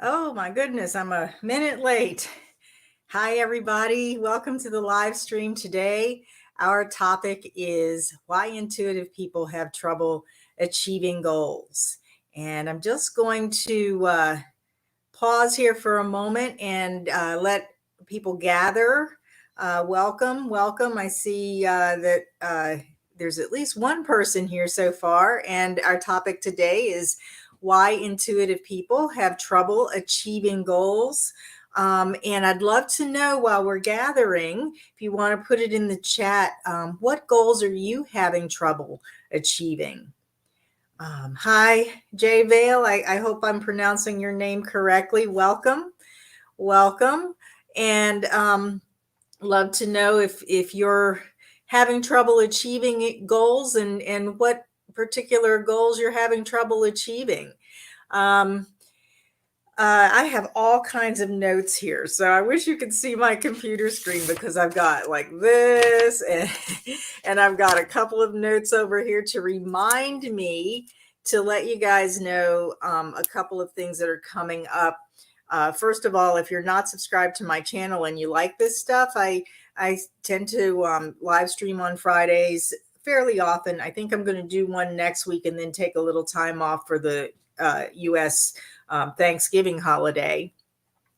Oh my goodness, I'm a minute late. Hi, everybody. Welcome to the live stream today. Our topic is why intuitive people have trouble achieving goals. And I'm just going to pause here for a moment and let people gather. Welcome. I see that there's at least one person here so far. And our topic today is why intuitive people have trouble achieving goals. And I'd love to know while we're gathering, if you want to put it in the chat, what goals are you having trouble achieving? Hi, Jay Vale. I hope I'm pronouncing your name correctly. Welcome. And love to know if you're having trouble achieving goals and what particular goals you're having trouble achieving. Um, I have all kinds of notes here. So I wish you could see my computer screen because I've got like this and I've got a couple of notes over here to remind me to let you guys know a couple of things that are coming up. First of all, if you're not subscribed to my channel and you like this stuff, I tend to live stream on Fridays fairly often. I think I'm going to do one next week and then take a little time off for the U.S. Thanksgiving holiday.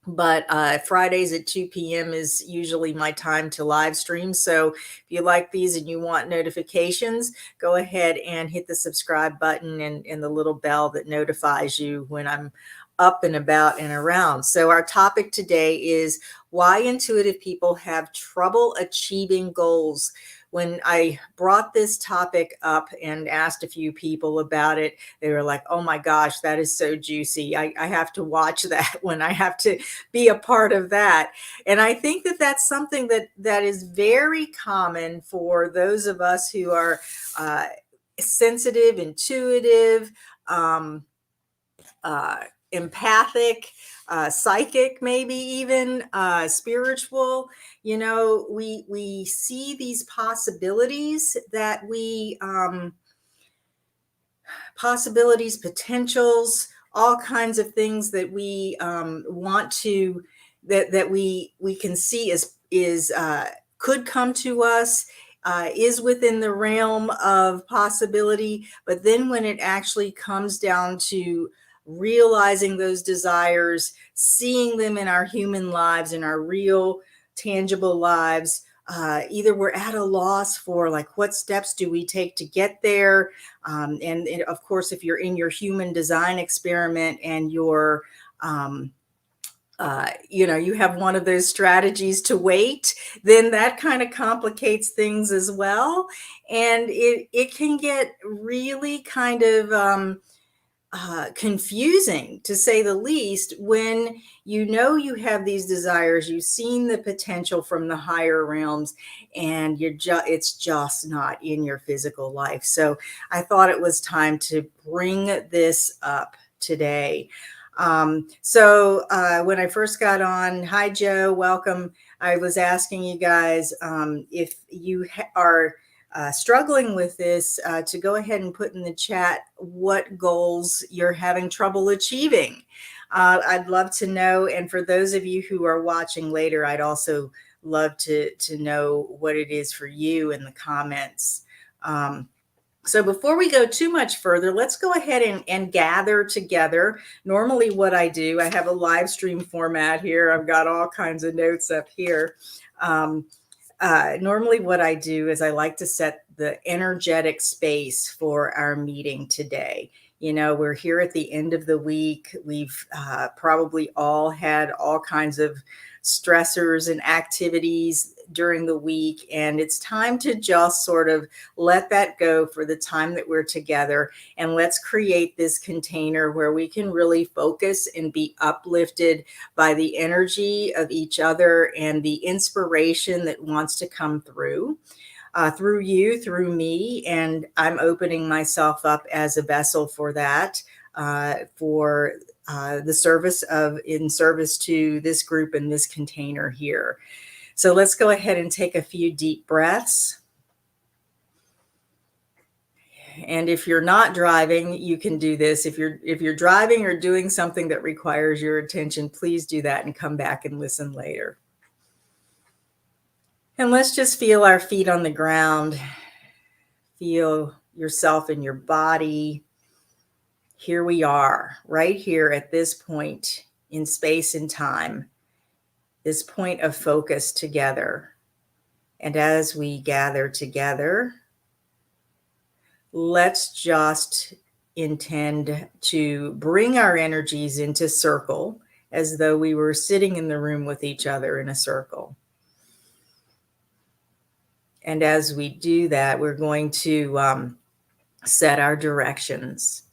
But Fridays at 2 p.m. is usually my time to live stream. So if you like these and you want notifications, go ahead and hit the subscribe button and the little bell that notifies you when I'm up and about and around. So our topic today is why intuitive people have trouble achieving goals. When I brought this topic up and asked a few people about it, they were like, oh my gosh, that is so juicy. I have to watch that when I have to be a part of that. And I think that that's something that is very common for those of us who are sensitive, intuitive, empathic, psychic, maybe even spiritual. You know, we see these possibilities that possibilities, potentials, all kinds of things that we want to that we can see is could come to us, is within the realm of possibility. But then when it actually comes down to realizing those desires, seeing them in our human lives, in our real tangible lives, either we're at a loss for like what steps do we take to get there, and of course if you're in your human design experiment and you're you have one of those strategies to wait, then that kind of complicates things as well. And it can get really kind of confusing, to say the least, when you know you have these desires, you've seen the potential from the higher realms, and it's just not in your physical life. So I thought it was time to bring this up today. So when I first got on, hi Joe, welcome. I was asking you guys if you are struggling with this, to go ahead and put in the chat what goals you're having trouble achieving. I'd love to know. And for those of you who are watching later, I'd also love to know what it is for you in the comments. So before we go too much further, let's go ahead and gather together. Normally what I do, I have a live stream format here. I've got all kinds of notes up here. Normally what I do is I like to set the energetic space for our meeting today. You know, we're here at the end of the week. We've probably all had all kinds of stressors and activities during the week, and it's time to just sort of let that go for the time that we're together, and let's create this container where we can really focus and be uplifted by the energy of each other and the inspiration that wants to come through you, through me. And I'm opening myself up as a vessel for that, for the in service to this group and this container here. So let's go ahead and take a few deep breaths. And if you're not driving, you can do this. If you're driving or doing something that requires your attention, please do that and come back and listen later. And let's just feel our feet on the ground. Feel yourself in your body. Here we are, right here at this point in space and time, this point of focus together. And as we gather together, let's just intend to bring our energies into circle as though we were sitting in the room with each other in a circle. And as we do that, we're going to set our directions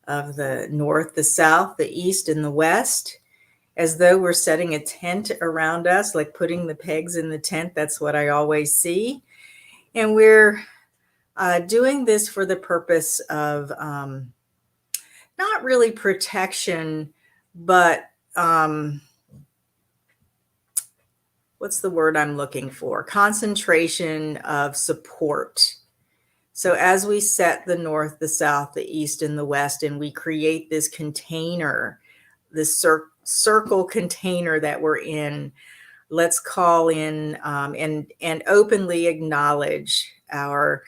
of the north, the south, the east, and the west, as though we're setting a tent around us, like putting the pegs in the tent. That's what I always see. And we're doing this for the purpose of not really protection, but what's the word I'm looking for? Concentration of support. So as we set the north, the south, the east, and the west, and we create this container, this circle container that we're in, let's call in and openly acknowledge our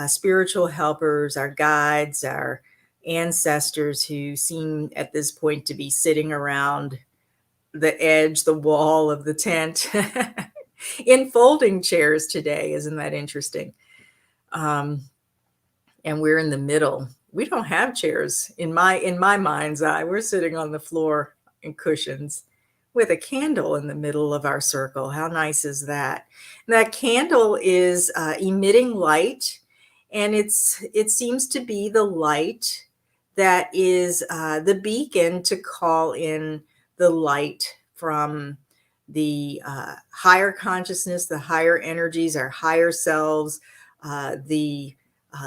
spiritual helpers, our guides, our ancestors who seem at this point to be sitting around the edge, the wall of the tent in folding chairs today. Isn't that interesting? And we're in the middle. We don't have chairs in my mind's eye. We're sitting on the floor in cushions with a candle in the middle of our circle. How nice is that? And that candle is emitting light, and it seems to be the light that is the beacon to call in the light from the higher consciousness, the higher energies, our higher selves, the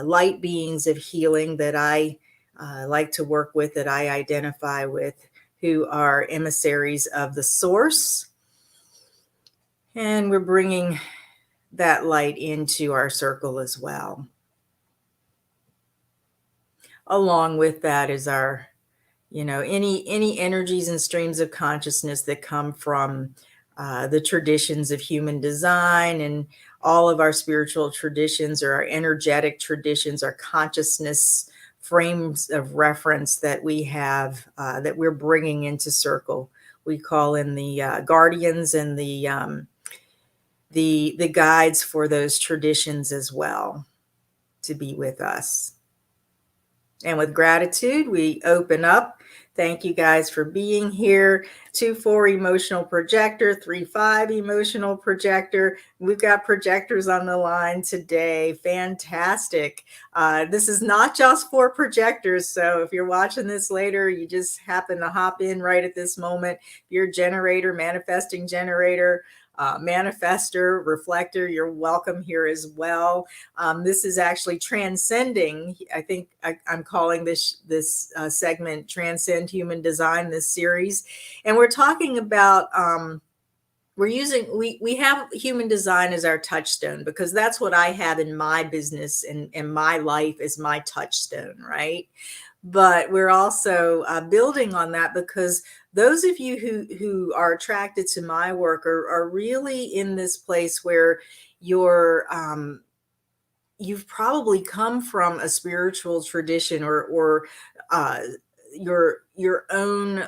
light beings of healing that I like to work with, that I identify with, who are emissaries of the source. And we're bringing that light into our circle as well. Along with that is our, any energies and streams of consciousness that come from the traditions of human design, and all of our spiritual traditions, or our energetic traditions, our consciousness frames of reference that we have, that we're bringing into circle. We call in the guardians and the guides for those traditions as well to be with us. And with gratitude, we open up. Thank you guys for being here. 2-4 emotional projector, 3-5 emotional projector. We've got projectors on the line today. Fantastic. This is not just for projectors. So if you're watching this later, you just happen to hop in right at this moment. If you're a generator, manifesting generator, manifester, reflector, you're welcome here as well. This is actually Transcending. I think I'm calling this segment Transcend Human Design, this series. And we're talking about, we have human design as our touchstone, because that's what I have in my business and in my life is my touchstone, right? But we're also building on that, because those of you who are attracted to my work are really in this place where you've probably come from a spiritual tradition, or your own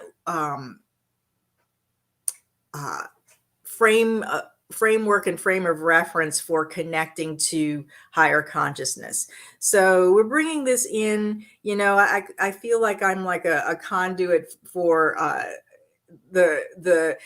framework and frame of reference for connecting to higher consciousness. So we're bringing this in. I feel like I'm like a conduit for the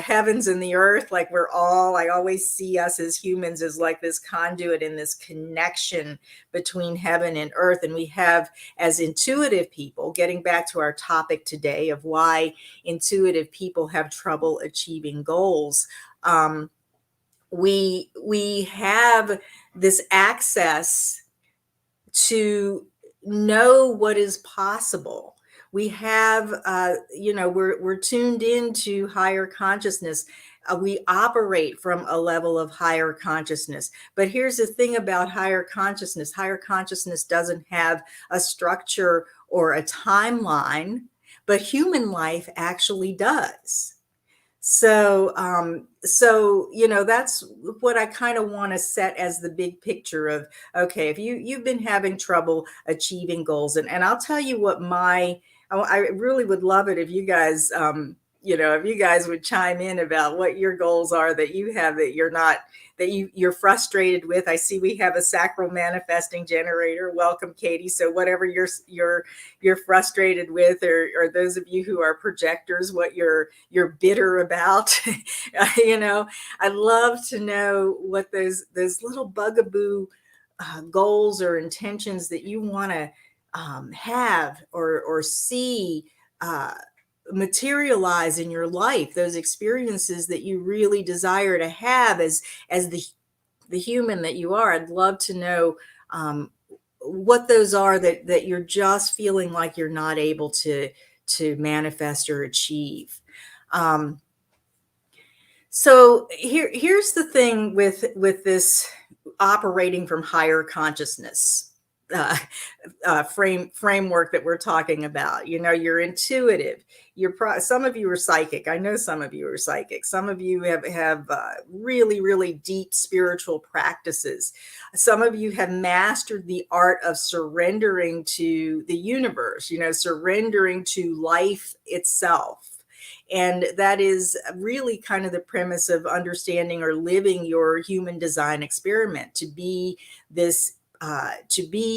heavens and the earth. Like I always see us as humans as like this conduit in this connection between heaven and earth. And we have, as intuitive people, getting back to our topic today of why intuitive people have trouble achieving goals. We have this access to know what is possible. We have, we're tuned into higher consciousness. we operate from a level of higher consciousness. But here's the thing about higher consciousness doesn't have a structure or a timeline, but human life actually does. So that's what I kind of want to set as the big picture of, okay, if you've been having trouble achieving goals, and I'll tell you what I really would love it if you guys if you guys would chime in about what your goals are that you have that you're not that you're frustrated with. I see we have a sacral manifesting generator. Welcome, Katie. So whatever you're frustrated with, or those of you who are projectors, what you're bitter about, I'd love to know what those little bugaboo goals or intentions that you want to have or see materialize in your life, those experiences that you really desire to have as the human that you are. I'd love to know what those are that you're just feeling like you're not able to manifest or achieve. So here's the thing with this operating from higher consciousness framework that we're talking about. You're intuitive. Some of you are psychic. I know some of you are psychic. Some of you have really, really deep spiritual practices. Some of you have mastered the art of surrendering to the universe, surrendering to life itself. And that is really kind of the premise of understanding or living your human design experiment, to be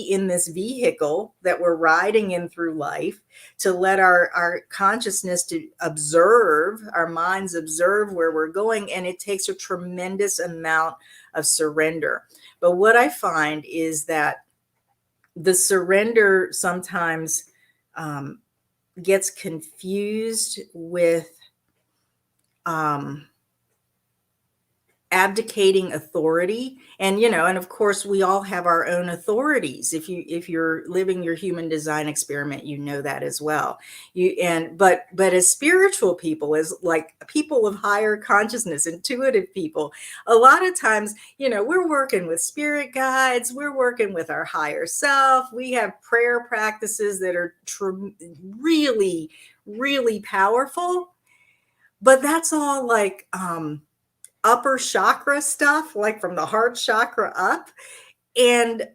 in this vehicle that we're riding in through life, to let our consciousness to observe, our minds observe where we're going. And it takes a tremendous amount of surrender. But what I find is that the surrender sometimes gets confused with abdicating authority. And of course we all have our own authorities. If you're living your human design experiment, that as well. But as spiritual people, as like people of higher consciousness, intuitive people, a lot of times, we're working with spirit guides, we're working with our higher self. We have prayer practices that are really, really powerful, but that's all like upper chakra stuff, like from the heart chakra up. And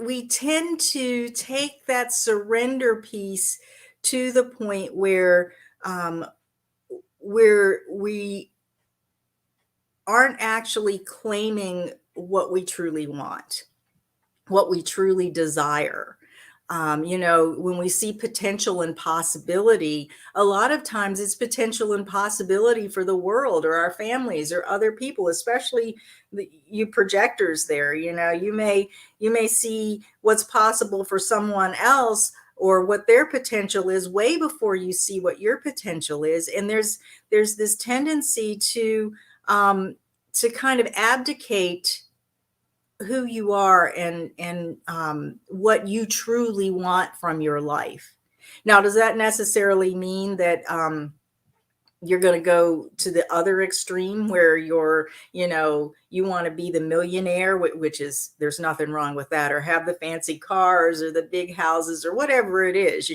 we tend to take that surrender piece to the point where we aren't actually claiming what we truly want, what we truly desire. When we see potential and possibility, a lot of times it's potential and possibility for the world or our families or other people, especially you projectors there. You may see what's possible for someone else or what their potential is way before you see what your potential is. And there's this tendency to kind of abdicate who you are and what you truly want from your life. Now, does that necessarily mean that you're going to go to the other extreme where you want to be the millionaire, which is, there's nothing wrong with that, or have the fancy cars or the big houses or whatever it is,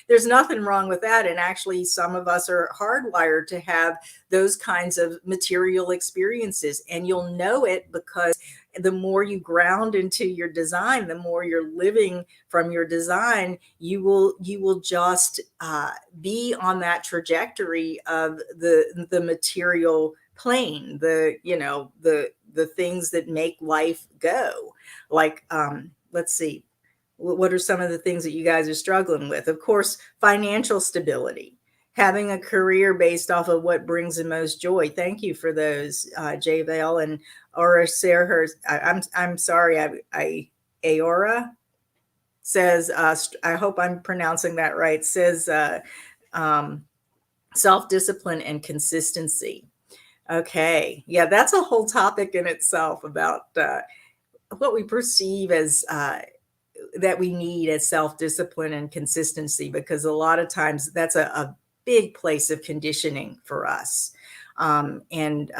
there's nothing wrong with that. And actually some of us are hardwired to have those kinds of material experiences, and you'll know it because the more you ground into your design, the more you're living from your design, you will just be on that trajectory of the material plane, the things that make life go. Like, let's see, what are some of the things that you guys are struggling with? Of course, financial stability, having a career based off of what brings the most joy. Thank you for those, J Vale and Aura Sarah. I'm sorry, Aora says, I hope I'm pronouncing that right, says self-discipline and consistency. Okay, yeah, that's a whole topic in itself about what we perceive as that we need as self-discipline and consistency, because a lot of times that's a big place of conditioning for us. And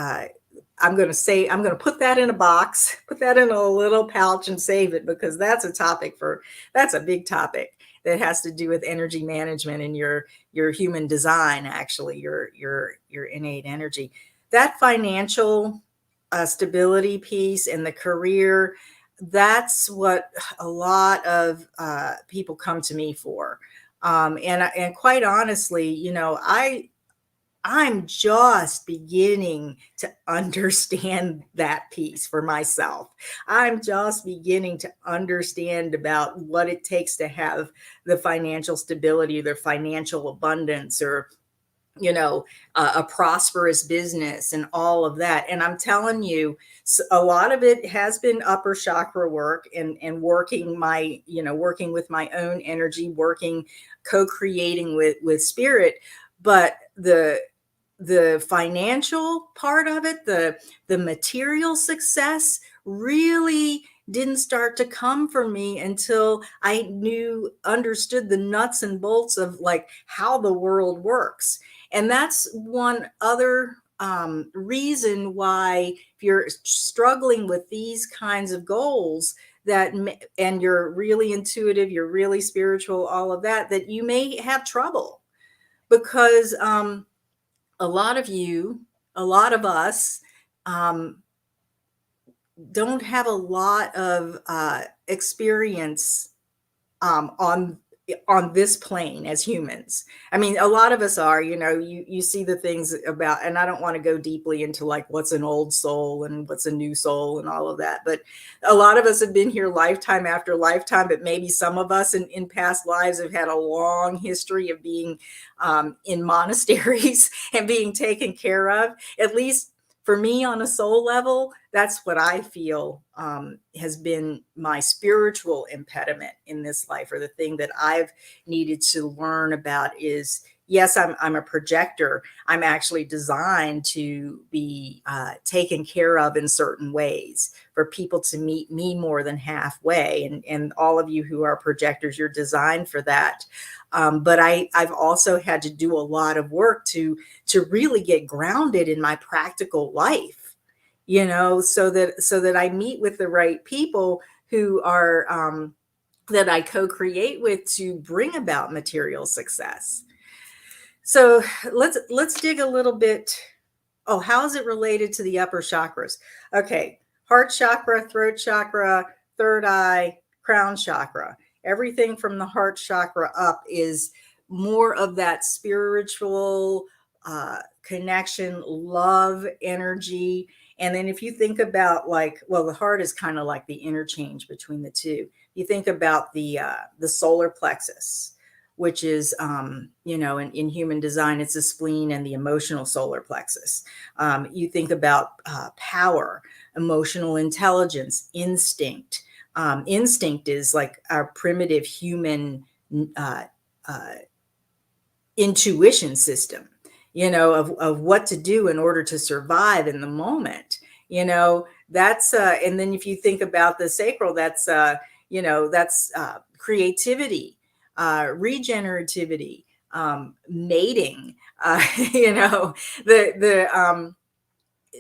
I'm going to put that in a box, put that in a little pouch and save it, because that's a big topic that has to do with energy management and your human design, actually, your innate energy. That financial stability piece and the career, that's what a lot of people come to me for. And quite honestly, I'm just beginning to understand that piece for myself. I'm just beginning to understand about what it takes to have the financial stability, the financial abundance, or a prosperous business and all of that. And I'm telling you, a lot of it has been upper chakra work, and working with my own energy, co-creating with spirit. But the financial part of it, the material success, really didn't start to come for me until I understood the nuts and bolts of like how the world works. And that's one other reason why, if you're struggling with these kinds of goals, and you're really intuitive, you're really spiritual, all of that, that you may have trouble, because a lot of us, um, don't have a lot of experience on this plane as humans. I mean, a lot of us are, you see the things about, and I don't want to go deeply into like what's an old soul and what's a new soul and all of that, but a lot of us have been here lifetime after lifetime. But maybe some of us in past lives have had a long history of being in monasteries and being taken care of. At least for me, on a soul level, that's what I feel has been my spiritual impediment in this life, or the thing that I've needed to learn about is, yes, I'm a projector. I'm actually designed to be taken care of in certain ways, for people to meet me more than halfway. And all of you who are projectors, you're designed for that. But I've also had to do a lot of work to really get grounded in my practical life, so that I meet with the right people who are that I co-create with to bring about material success. So let's dig a little bit. Oh, how is it related to the upper chakras? Okay, heart chakra, throat chakra, third eye, crown chakra. Everything from the heart chakra up is more of that spiritual connection, love, energy. And then if you think about the heart is kind of like the interchange between the two. You think about the solar plexus, which is, in human design, it's the spleen and the emotional solar plexus. You think about power, emotional intelligence, instinct. Instinct is like our primitive human uh, uh, intuition system, of what to do in order to survive in the moment. That's and then if you think about the sacral, that's creativity, regenerativity, mating,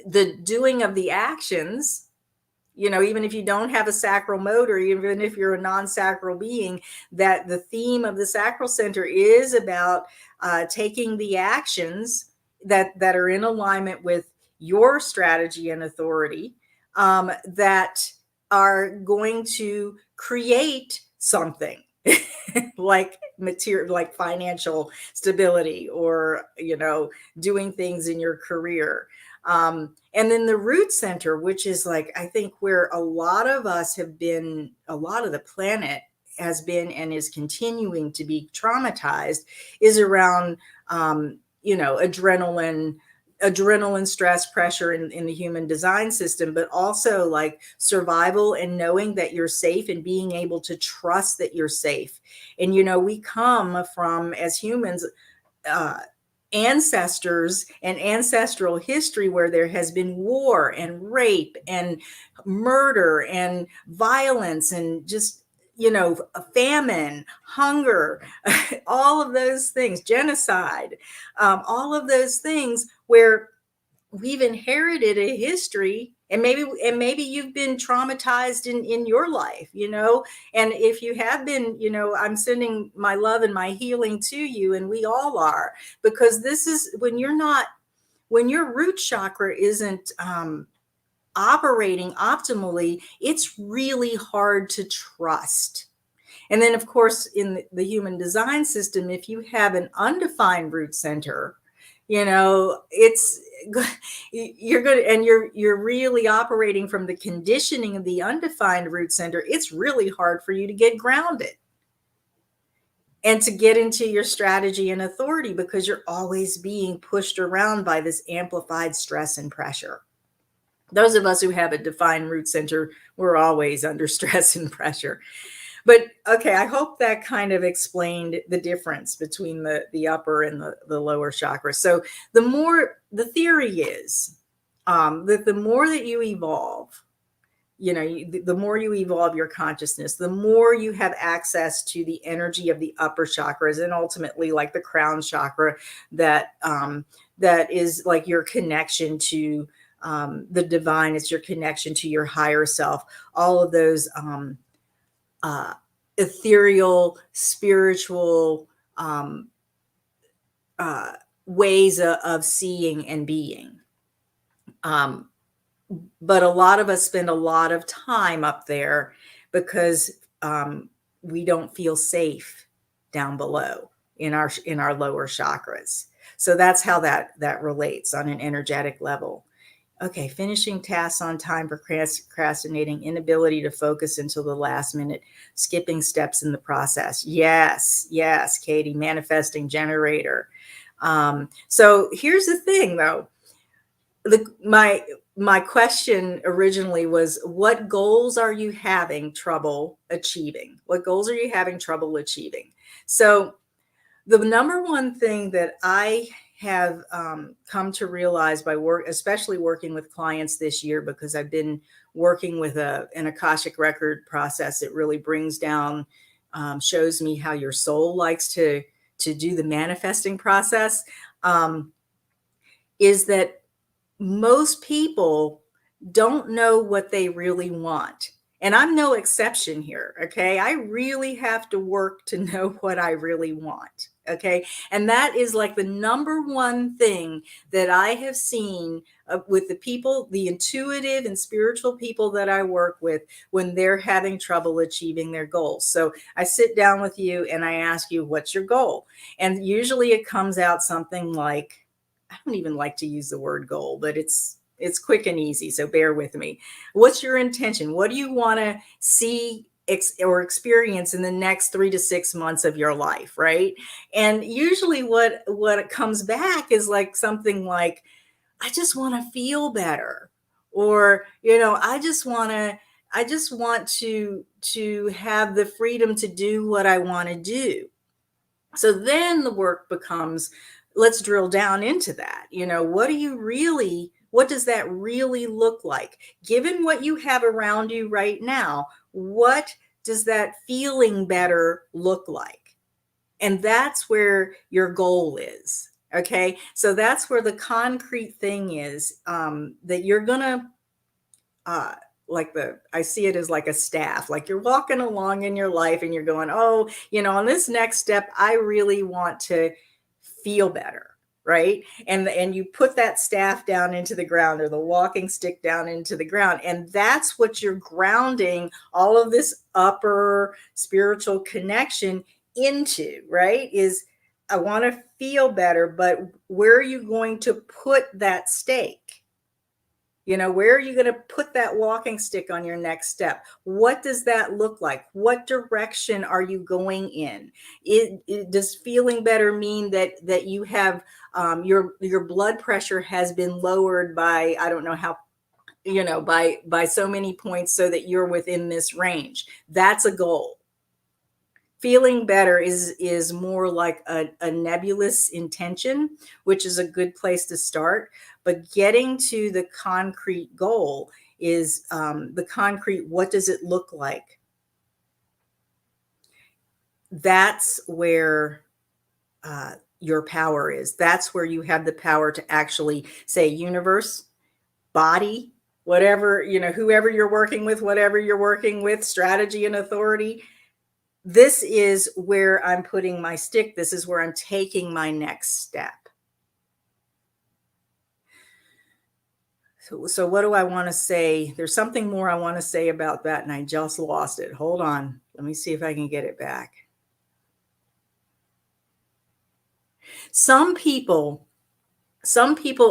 the doing of the actions. Even if you don't have a sacral motor, even if you're a non-sacral being, that the theme of the sacral center is about taking the actions that are in alignment with your strategy and authority, that are going to create something like material, like financial stability, or doing things in your career. And then the root center, which is like, I think where a lot of us have been, a lot of the planet has been and is continuing to be traumatized, is around, adrenaline, stress, pressure in the human design system, but also like survival and knowing that you're safe and being able to trust that you're safe. And, we come from, as humans, ancestors and ancestral history where there has been war and rape and murder and violence and just a famine, hunger, all of those things, genocide, all of those things where we've inherited a history, and maybe you've been traumatized in your life, and if you have been, I'm sending my love and my healing to you, and we all are, because this is when your root chakra isn't operating optimally, it's really hard to trust. And then, of course, in the human design system, if you have an undefined root center, it's you're good, and you're really operating from the conditioning of the undefined root center. It's really hard for you to get grounded and to get into your strategy and authority, because you're always being pushed around by this amplified stress and pressure. Those of us who have a defined root center, we're always under stress and pressure. But okay, I hope that kind of explained the difference between the upper and the lower chakra. So the theory is that the more that you evolve, the more you evolve your consciousness, the more you have access to the energy of the upper chakras, and ultimately like the crown chakra, that is like your connection to the divine. It's your connection to your higher self. All of those ethereal, spiritual ways of seeing and being. But a lot of us spend a lot of time up there because we don't feel safe down below in our lower chakras. So that's how that relates on an energetic level. Okay, finishing tasks on time, procrastinating, inability to focus until the last minute, skipping steps in the process. Yes, Katie, manifesting generator. So here's the thing, though. My question originally was, what goals are you having trouble achieving? What goals are you having trouble achieving? So the number one thing that I have come to realize by especially working with clients this year, because I've been working with an Akashic record process, it really brings down, shows me how your soul likes to do the manifesting process, is that most people don't know what they really want. And I'm no exception here. Okay. I really have to work to know what I really want. Okay. And that is like the number one thing that I have seen with the people, the intuitive and spiritual people that I work with, when they're having trouble achieving their goals. So I sit down with you and I ask you, what's your goal? And usually it comes out something like, I don't even like to use the word goal, but it's quick and easy. So bear with me. What's your intention? What do you want to see or experience in the next 3 to 6 months of your life? Right. And usually what comes back is like something like, I just want to feel better. Or, I just want to have the freedom to do what I want to do. So then the work becomes, let's drill down into that. What does that really look like? Given what you have around you right now, what does that feeling better look like? And that's where your goal is. Okay. So that's where the concrete thing is, that you're going to, I see it as like a staff, like you're walking along in your life and you're going, oh, on this next step, I really want to feel better. Right. And you put that staff down into the ground, or the walking stick down into the ground. And that's what you're grounding all of this upper spiritual connection into, right? Is, I want to feel better, but where are you going to put that stake? Where are you going to put that walking stick on your next step? What does that look like? What direction are you going in? Does feeling better mean that you have your blood pressure has been lowered by, I don't know how, by so many points, so that you're within this range? That's a goal. Feeling better is more like a nebulous intention, which is a good place to start. But getting to the concrete goal is the concrete, what does it look like? that's where your power is. That's where you have the power to actually say, universe, body, whatever, whoever you're working with, whatever you're working with, strategy and authority. This is where I'm putting my stick. This is where I'm taking my next step. So what do I want to say? There's something more I want to say about that, and I just lost it. Hold on. Let me see if I can get it back. Some people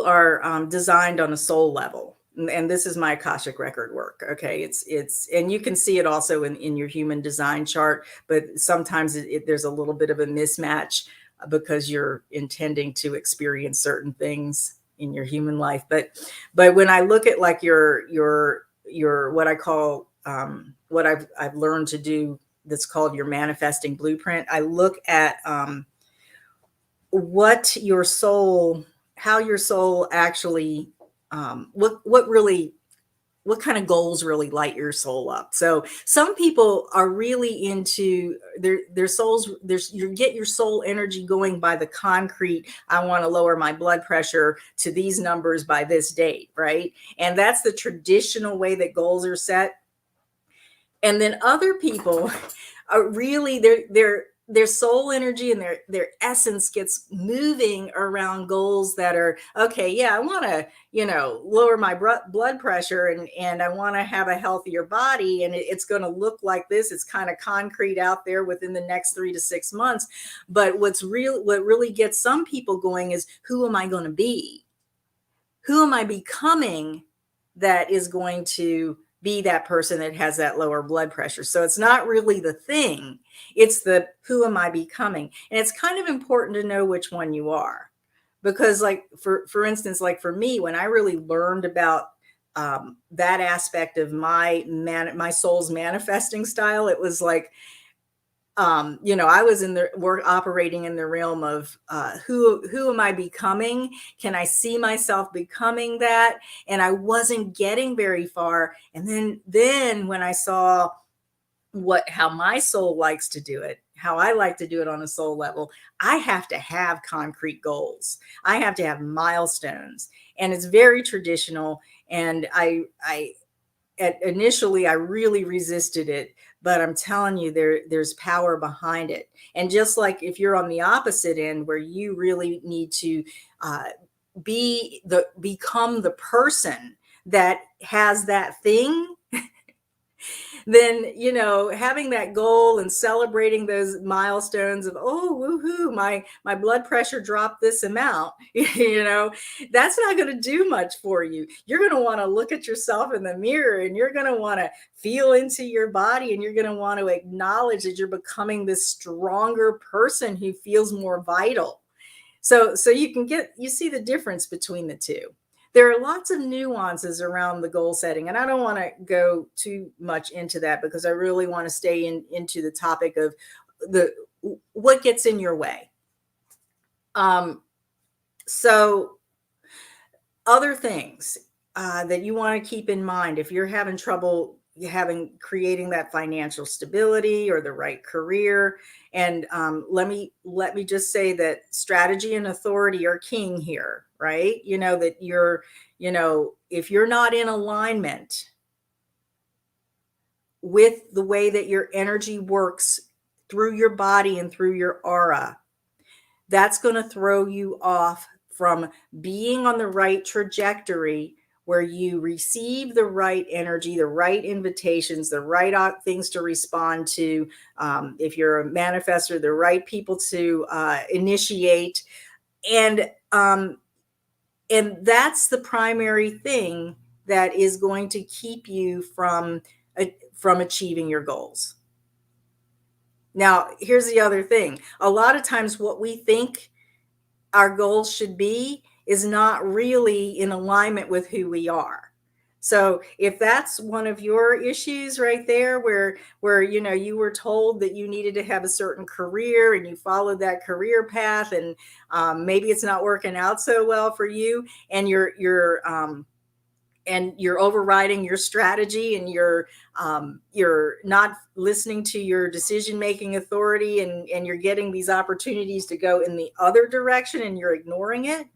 are designed on a soul level, and this is my Akashic record work. Okay, it's and you can see it also in your human design chart, but sometimes there's a little bit of a mismatch because you're intending to experience certain things in your human life. But when I look at like your what I call what I've learned to do, that's called your manifesting blueprint. I look at what your soul, how your soul actually, what kind of goals really light your soul up. So some people are really into their souls. You get your soul energy going by the concrete. I want to lower my blood pressure to these numbers by this date, right? And that's the traditional way that goals are set. And then other people are really their soul energy and their essence gets moving around goals that are, okay, yeah, I want to, lower my blood pressure, and I want to have a healthier body, and it's going to look like this. It's kind of concrete out there within the next 3 to 6 months. But what really gets some people going is, who am I going to be? Who am I becoming that is going to be that person that has that lower blood pressure? So it's not really the thing, it's the, who am I becoming? And it's kind of important to know which one you are, because like for instance, like for me, when I really learned about that aspect of my soul's manifesting style, it was like, I was we're operating in the realm of who am I becoming? Can I see myself becoming that? And I wasn't getting very far. And then when I saw how my soul likes to do it, how I like to do it on a soul level, I have to have concrete goals. I have to have milestones, and it's very traditional. And initially I really resisted it, but I'm telling you, there's power behind it. And just like if you're on the opposite end, where you really need to uh, become the person that has that thing, then having that goal and celebrating those milestones of, oh, woohoo, my blood pressure dropped this amount, that's not going to do much for you. You're going to want to look at yourself in the mirror, and you're going to want to feel into your body, and you're going to want to acknowledge that you're becoming this stronger person who feels more vital. So you see the difference between the two. There are lots of nuances around the goal setting, and I don't want to go too much into that, because I really want to stay into the topic of what gets in your way. So other things that you want to keep in mind if you're having trouble creating that financial stability or the right career. And let me just say that strategy and authority are king here, right? That if you're not in alignment with the way that your energy works through your body and through your aura, that's going to throw you off from being on the right trajectory, where you receive the right energy, the right invitations, the right things to respond to. If you're a manifestor, the right people to initiate. And that's the primary thing that is going to keep you from achieving your goals. Now, here's the other thing. A lot of times what we think our goals should be is not really in alignment with who we are. So if that's one of your issues right there, where you were told that you needed to have a certain career and you followed that career path, and maybe it's not working out so well for you, and you're overriding your strategy, and you're not listening to your decision making authority, and you're getting these opportunities to go in the other direction and you're ignoring it,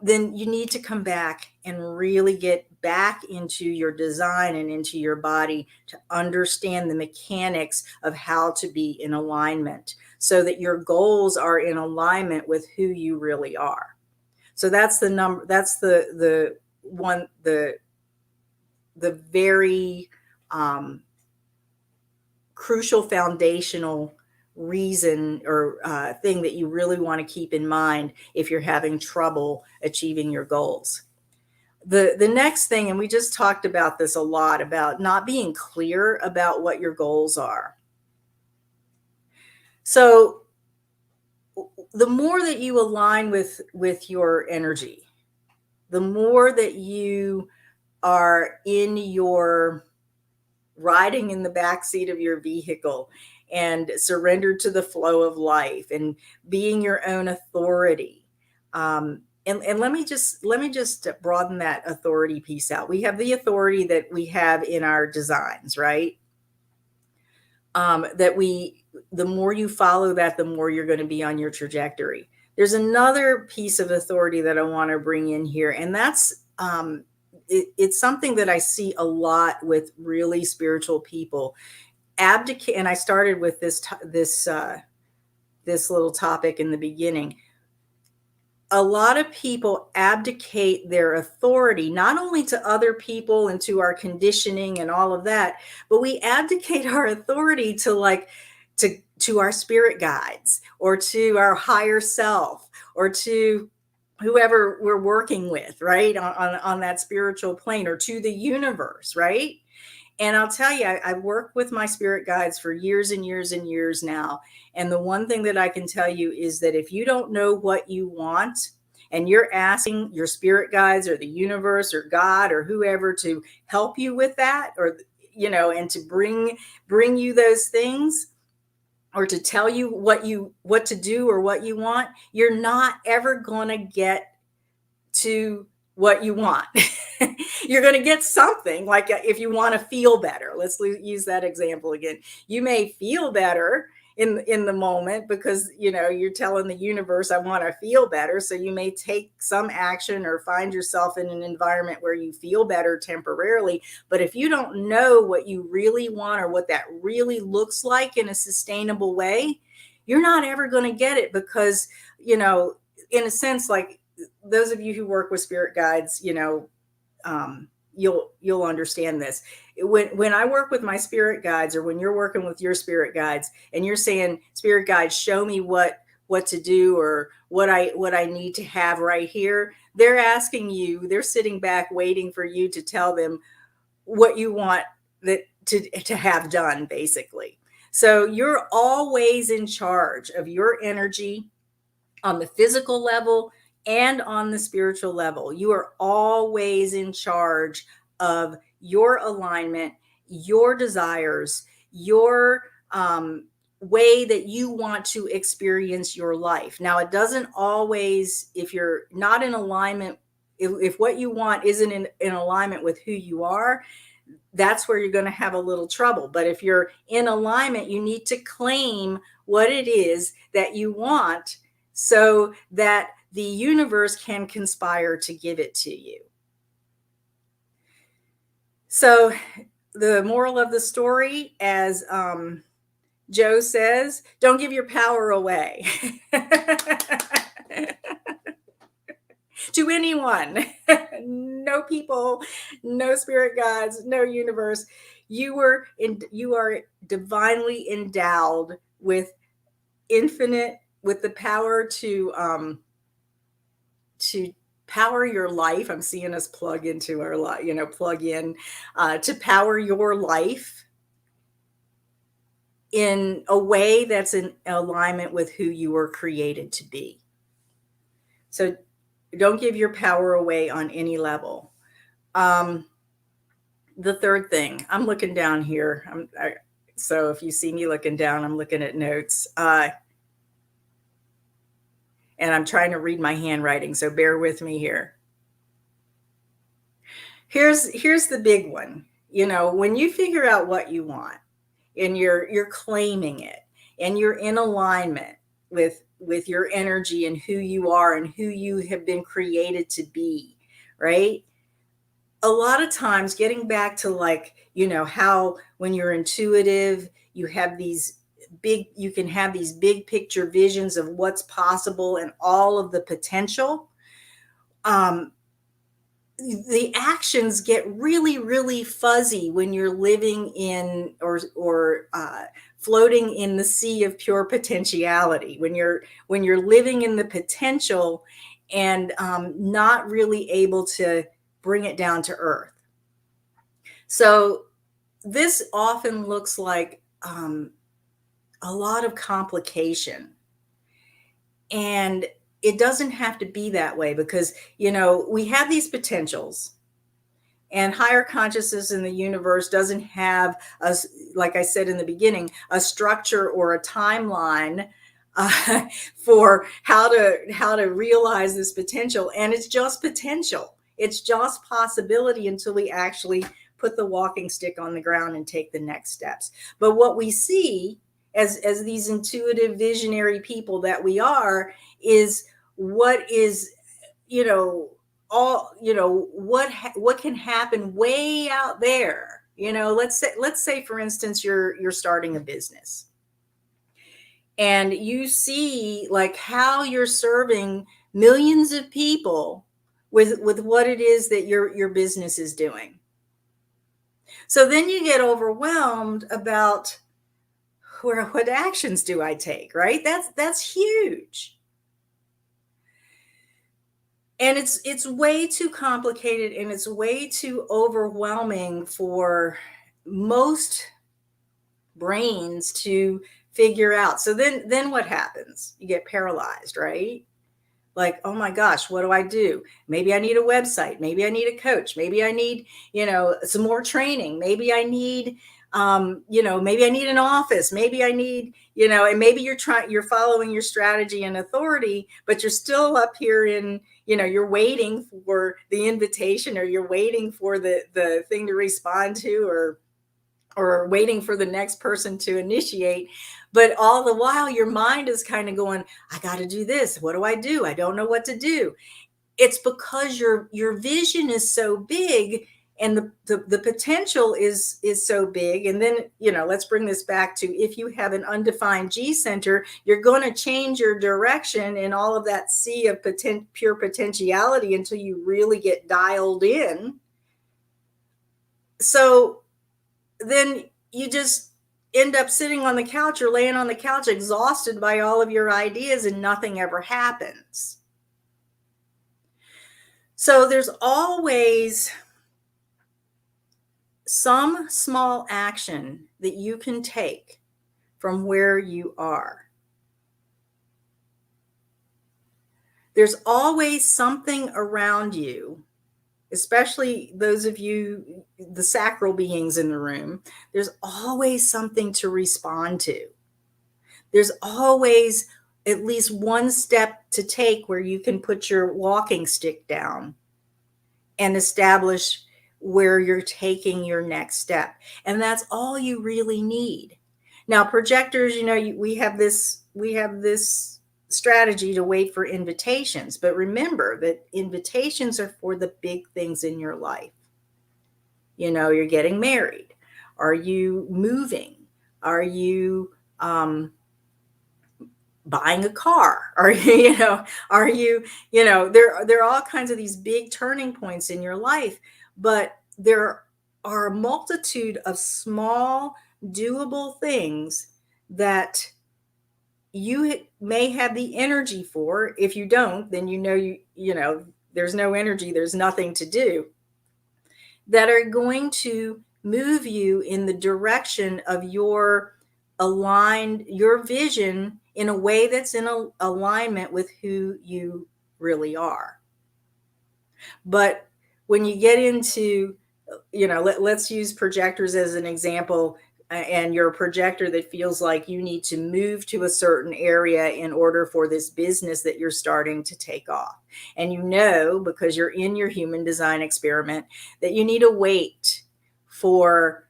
then you need to come back and really get back into your design and into your body to understand the mechanics of how to be in alignment, so that your goals are in alignment with who you really are. So that's the one, the very crucial foundational reason or thing that you really want to keep in mind if you're having trouble achieving your goals. The next thing, and we just talked about this a lot, about not being clear about what your goals are. So the more that you align with your energy, the more that you are in your riding in the back seat of your vehicle and surrendered to the flow of life and being your own authority. And let me just broaden that authority piece out. We have the authority that we have in our designs, right? The more you follow that, the more you're going to be on your trajectory. There's another piece of authority that I want to bring in here, and that's it's something that I see a lot with really spiritual people. Abdicate, and I started with this little topic in the beginning. A lot of people abdicate their authority, not only to other people and to our conditioning and all of that, but we abdicate our authority to our spirit guides, or to our higher self, or to whoever we're working with, right? On that spiritual plane, or to the universe, right? And I'll tell you, I've worked with my spirit guides for years and years and years now. And the one thing that I can tell you is that if you don't know what you want, and you're asking your spirit guides or the universe or God or whoever to help you with that, or, and to bring you those things, or to tell you what to do or what you want, you're not ever going to get to what you want. You're going to get something, like if you want to feel better. Let's use that example again. You may feel better in the moment because you're telling the universe, I want to feel better. So you may take some action or find yourself in an environment where you feel better temporarily. But if you don't know what you really want or what that really looks like in a sustainable way, you're not ever going to get it, because in a sense, like those of you who work with spirit guides, you'll understand this. When I work with my spirit guides, or when you're working with your spirit guides and you're saying, spirit guides, show me what to do, or what I need to have right here, they're asking you, they're sitting back waiting for you to tell them what you want that to have done, basically. So you're always in charge of your energy on the physical level and on the spiritual level. You are always in charge of your alignment, your desires, your way that you want to experience your life. Now, it doesn't always, if you're not in alignment, if what you want isn't in alignment with who you are, that's where you're going to have a little trouble. But if you're in alignment, you need to claim what it is that you want, so that the universe can conspire to give it to you. So the moral of the story, as Joe says, don't give your power away to anyone. No people, no spirit guides, no universe. You are divinely endowed with the power to power your life. I'm seeing us plug into our life, plug in to power your life in a way that's in alignment with who you were created to be. So don't give your power away on any level. The third thing, I'm looking down here. So if you see me looking down, I'm looking at notes. And I'm trying to read my handwriting, so bear with me here. Here's the big one. When you figure out what you want and you're claiming it and you're in alignment with your energy and who you are and who you have been created to be, right? A lot of times getting back to, like, how when you're intuitive, you can have these big picture visions of what's possible and all of the potential. The actions get really, really fuzzy when you're living in or floating in the sea of pure potentiality. When you're living in the potential and not really able to bring it down to earth. So this often looks like a lot of complication. And it doesn't have to be that way, because, we have these potentials, and higher consciousness in the universe doesn't have like I said in the beginning, a structure or a timeline for how to realize this potential. And it's just potential. It's just possibility until we actually put the walking stick on the ground and take the next steps. But what we see as these intuitive visionary people that we are is what is, all, what can happen way out there. Let's say for instance you're starting a business, and you see like how you're serving millions of people with what it is that your business is doing. So then you get overwhelmed about what actions do I take, right? That's huge. And it's way too complicated, and it's way too overwhelming for most brains to figure out. So then what happens? You get paralyzed, right? Like, oh my gosh, what do I do? Maybe I need a website. Maybe I need a coach. Maybe I need, some more training. Maybe I need, maybe I need an office. Maybe I need, and maybe you're following your strategy and authority, but you're still up here in, you're waiting for the invitation, or you're waiting for the thing to respond to, or waiting for the next person to initiate. But all the while your mind is kind of going, I got to do this. What do I do? I don't know what to do. It's because your vision is so big, and the potential is so big. And then, let's bring this back to, if you have an undefined G center, you're going to change your direction in all of that sea of pure potentiality until you really get dialed in. So then you just end up sitting on the couch or laying on the couch exhausted by all of your ideas, and nothing ever happens. So there's always some small action that you can take from where you are. There's always something around you, especially those of you, the sacral beings in the room. There's always something to respond to. There's always at least one step to take where you can put your walking stick down and establish where you're taking your next step. And that's all you really need. Now, projectors, we have this strategy to wait for invitations, but remember that invitations are for the big things in your life. You're getting married. Are you moving? Are you buying a car? Are you, there are all kinds of these big turning points in your life, but there are a multitude of small, doable things that you may have the energy for. If you don't, then there's no energy, there's nothing to do, that are going to move you in the direction of your vision in a way that's in alignment with who you really are. But when you get into, let's use projectors as an example. and you're a projector that feels like you need to move to a certain area in order for this business that you're starting to take off. And you know, because you're in your human design experiment, that you need to wait for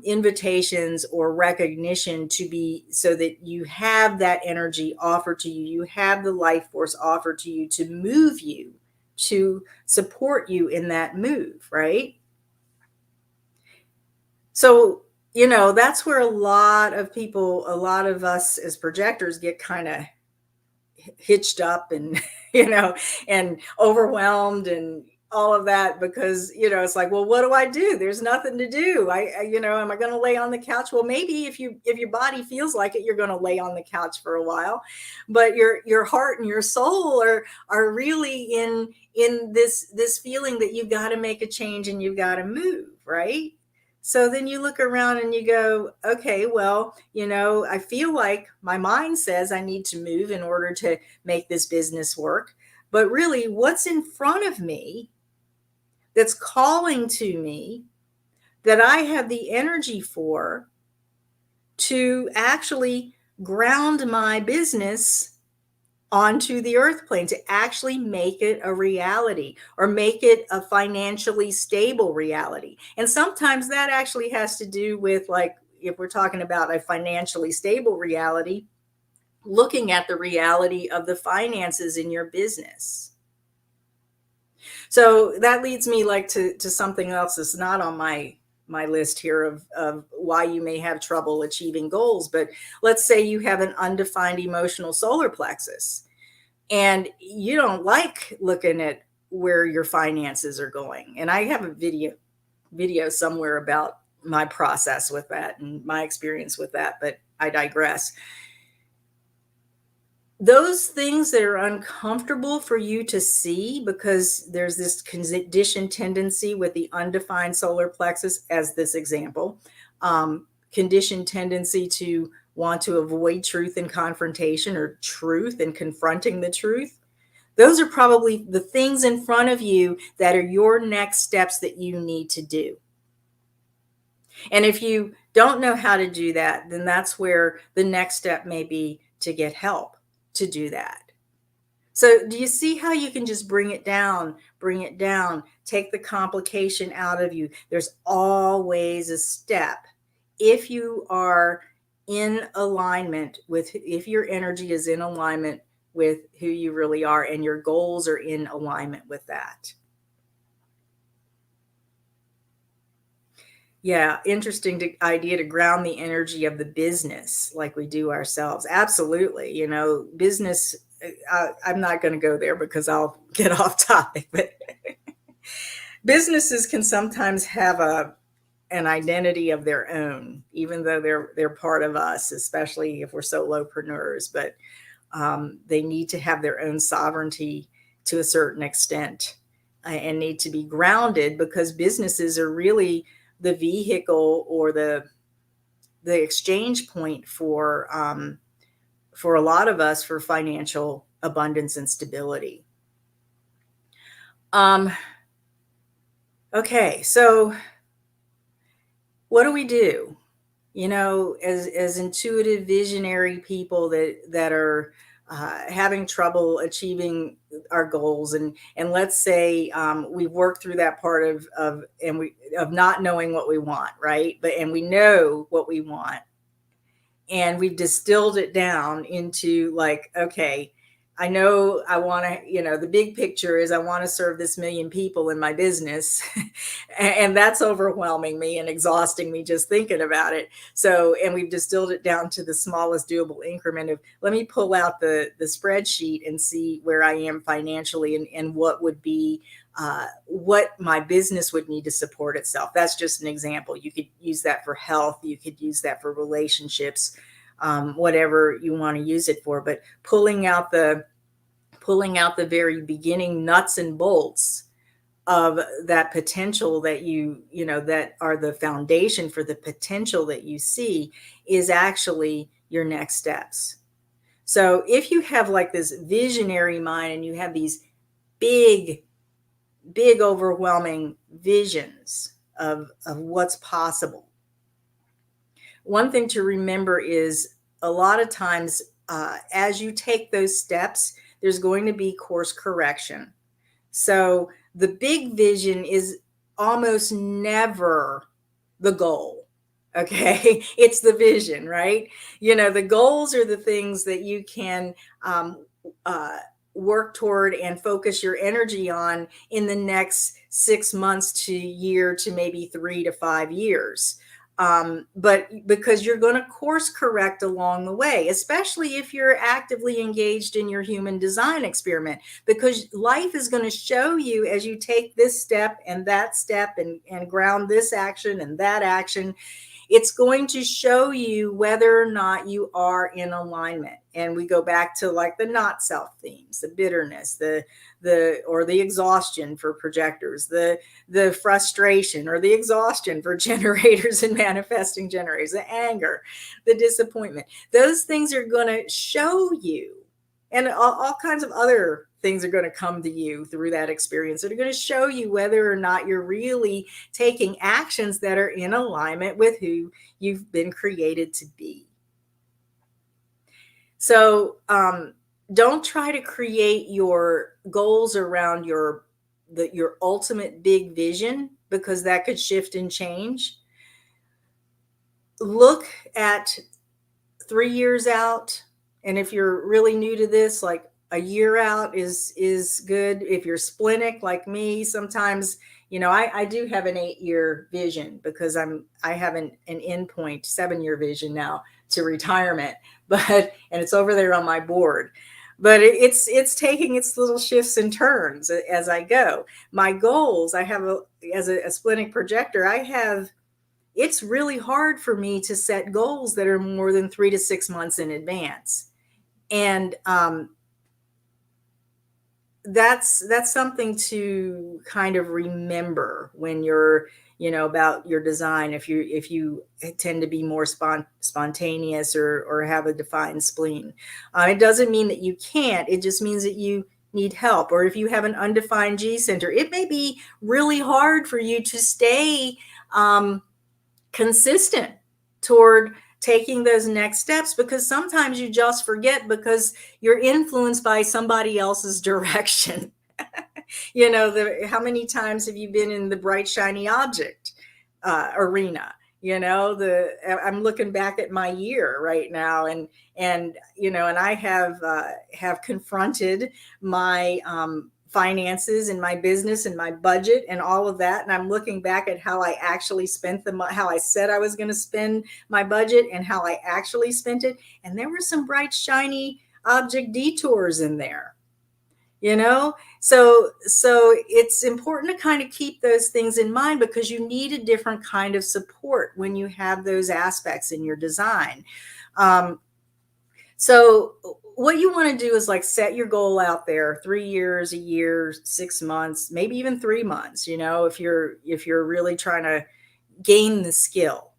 invitations or recognition to be, so that you have that energy offered to you, you have the life force offered to you to move you, to support you in that move, right? So, that's where a lot of people, a lot of us as projectors get kind of hitched up and, and overwhelmed and all of that, because, it's like, well, what do I do? There's nothing to do. Am I going to lay on the couch? Well, maybe if your body feels like it, you're going to lay on the couch for a while, but your heart and your soul are really in this feeling that you've got to make a change and you've got to move, right? So then you look around and you go, okay, well, I feel like my mind says I need to move in order to make this business work. But really, what's in front of me that's calling to me, that I have the energy for, to actually ground my business onto the earth plane, to actually make it a reality, or make it a financially stable reality? And sometimes that actually has to do with, like, if we're talking about a financially stable reality, looking at the reality of the finances in your business. So that leads me, like, to something else that's not on my list here of why you may have trouble achieving goals. But let's say you have an undefined emotional solar plexus, and you don't like looking at where your finances are going. And I have a video somewhere about my process with that and my experience with that, but I digress. Those things that are uncomfortable for you to see, because there's this conditioned tendency with the undefined solar plexus, as this example, conditioned tendency to want to avoid truth and confrontation, or truth and confronting the truth. Those are probably the things in front of you that are your next steps that you need to do. And if you don't know how to do that, then that's where the next step may be to get help to do that. So do you see how you can just bring it down, take the complication out of you? There's always a step. If you are in alignment with, if your energy is in alignment with who you really are, and your goals are in alignment with that. Yeah, interesting idea to ground the energy of the business like we do ourselves. Absolutely. Business, I'm not going to go there because I'll get off topic, but businesses can sometimes have an identity of their own, even though they're part of us, especially if we're solopreneurs. But they need to have their own sovereignty to a certain extent, and need to be grounded, because businesses are really the vehicle, or the exchange point for a lot of us, for financial abundance and stability. Okay, so what do we do? As intuitive, visionary people that are having trouble achieving our goals, and let's say we've worked through that part of not knowing what we want, right? And we know what we want, and we've distilled it down into, like, okay, I know I want to, the big picture is I want to serve this million people in my business. And that's overwhelming me and exhausting me just thinking about it. So, and we've distilled it down to the smallest doable increment of, let me pull out the spreadsheet and see where I am financially, and what would be, what my business would need to support itself. That's just an example. You could use that for health. You could use that for relationships, whatever you want to use it for. But pulling out the very beginning nuts and bolts of that potential that that are the foundation for the potential that you see, is actually your next steps. So if you have, like, this visionary mind, and you have these big overwhelming visions of what's possible, one thing to remember is a lot of times, as you take those steps, there's going to be course correction. So the big vision is almost never the goal. Okay. It's the vision, right? The goals are the things that you can uh, work toward and focus your energy on in the next 6 months to year to maybe 3 to 5 years. But because you're going to course correct along the way, especially if you're actively engaged in your human design experiment, because life is going to show you as you take this step and ground this action and that action, it's going to show you whether or not you are in alignment. And we go back to like the not self themes, the bitterness, the exhaustion for projectors, the frustration or the exhaustion for generators and manifesting generators, the anger, the disappointment. Those things are going to show you, and all kinds of other things are going to come to you through that experience. They're going to show you whether or not you're really taking actions that are in alignment with who you've been created to be. So don't try to create your goals around your ultimate big vision, because that could shift and change. Look at 3 years out, and if you're really new to this, like a year out is good. If you're splenic like me, sometimes I do have an 8-year vision, because I have an endpoint 7-year vision now to retirement, and it's over there on my board. But it's taking its little shifts and turns as I go. My goals, I have as a splenic projector, it's really hard for me to set goals that are more than 3 to 6 months in advance. And that's something to kind of remember when you're, about your design. If you tend to be more spontaneous or have a defined spleen, it doesn't mean that you can't. It just means that you need help. Or if you have an undefined G center, it may be really hard for you to stay consistent toward taking those next steps, because sometimes you just forget because you're influenced by somebody else's direction. How many times have you been in the bright shiny object arena? I'm looking back at my year right now, and I have confronted my finances and my business and my budget and all of that, and I'm looking back at how I actually spent how I said I was going to spend my budget and how I actually spent it, and there were some bright shiny object detours in there. So it's important to kind of keep those things in mind, because you need a different kind of support when you have those aspects in your design. So what you want to do is like set your goal out there, 3 years, a year, 6 months, maybe even 3 months, if you're really trying to gain the skill.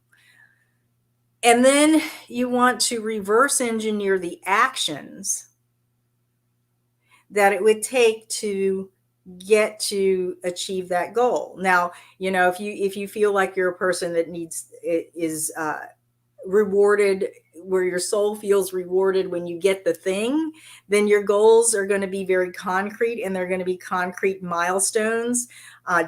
And then you want to reverse engineer the actions that it would take to get to achieve that goal. Now, if you feel like you're a person that is rewarded, where your soul feels rewarded when you get the thing, then your goals are going to be very concrete, and they're going to be concrete milestones,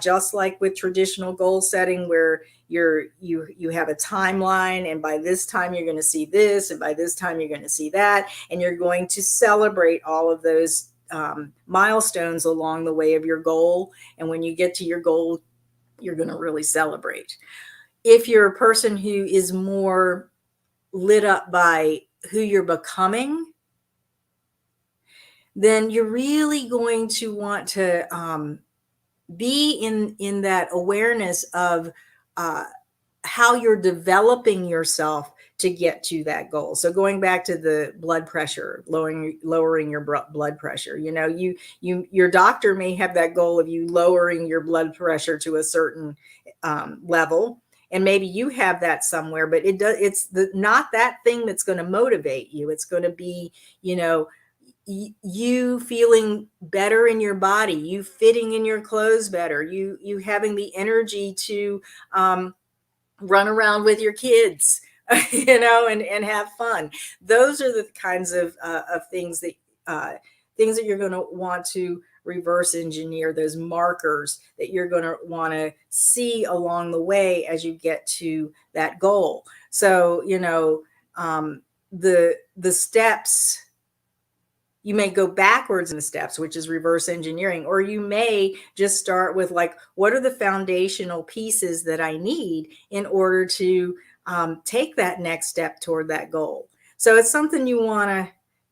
just like with traditional goal setting, where you have a timeline, and by this time you're going to see this, and by this time you're going to see that, and you're going to celebrate all of those milestones along the way of your goal. And when you get to your goal, you're going to really celebrate. If you're a person who is more lit up by who you're becoming, then you're really going to want to be in that awareness of how you're developing yourself to get to that goal. So going back to the blood pressure, lowering your blood pressure, your doctor may have that goal of you lowering your blood pressure to a certain level. And maybe you have that somewhere, but it's not that thing that's going to motivate you. It's going to be, you feeling better in your body, you fitting in your clothes better, you having the energy to run around with your kids and have fun. Those are the kinds of things that you're going to want to reverse engineer, those markers that you're going to want to see along the way as you get to that goal. So, the steps, you may go backwards in the steps, which is reverse engineering, or you may just start with like, what are the foundational pieces that I need in order to take that next step toward that goal. So it's something you want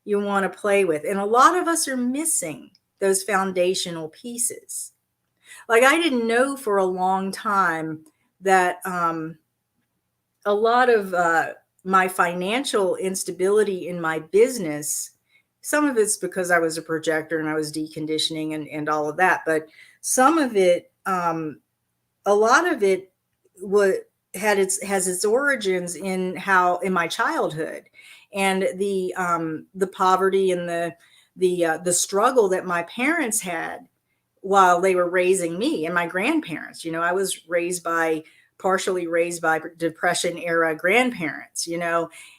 to play with, and a lot of us are missing those foundational pieces. Like, I didn't know for a long time that a lot of my financial instability in my business, some of it's because I was a projector and I was deconditioning and all of that, but some of it, a lot of it has its origins in my childhood, and the poverty and the struggle that my parents had while they were raising me, and my grandparents. I was partially raised by Depression era grandparents,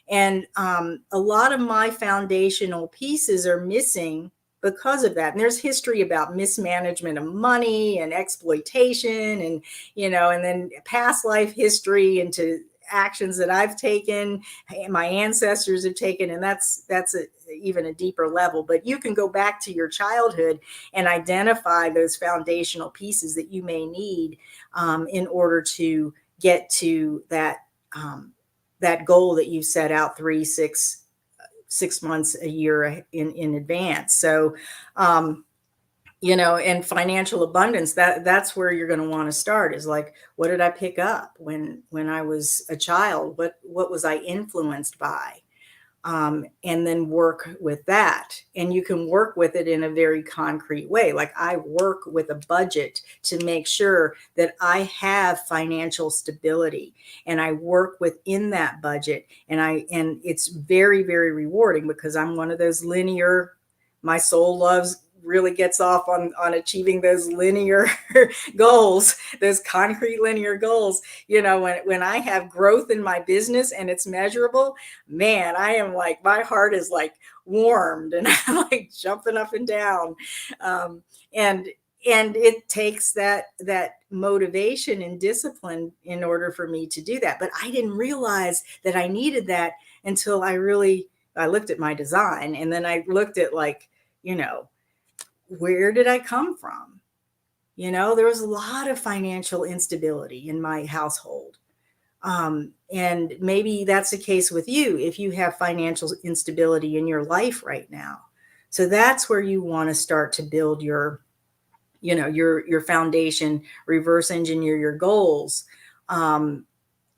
and a lot of my foundational pieces are missing because of that. And there's history about mismanagement of money and exploitation, and then past life history into actions that I've taken, my ancestors have taken, and that's even a deeper level. But you can go back to your childhood and identify those foundational pieces that you may need in order to get to that goal that you set out 6 months, a year in advance. So, and financial abundance, that's where you're going to want to start, is like, what did I pick up when I was a child? What was I influenced by? And then work with that. And you can work with it in a very concrete way. Like, I work with a budget to make sure that I have financial stability, and I work within that budget. And it's very, very rewarding, because I'm one of those my soul really gets off on achieving those linear goals, those concrete linear goals. When I have growth in my business and it's measurable, man, I am like, my heart is like warmed, and I'm like jumping up and down. And it takes that motivation and discipline in order for me to do that. But I didn't realize that I needed that until I looked at my design, and then I looked at, like, where did I come from? There was a lot of financial instability in my household. And maybe that's the case with you if you have financial instability in your life right now. So that's where you want to start to build your foundation, reverse engineer your goals.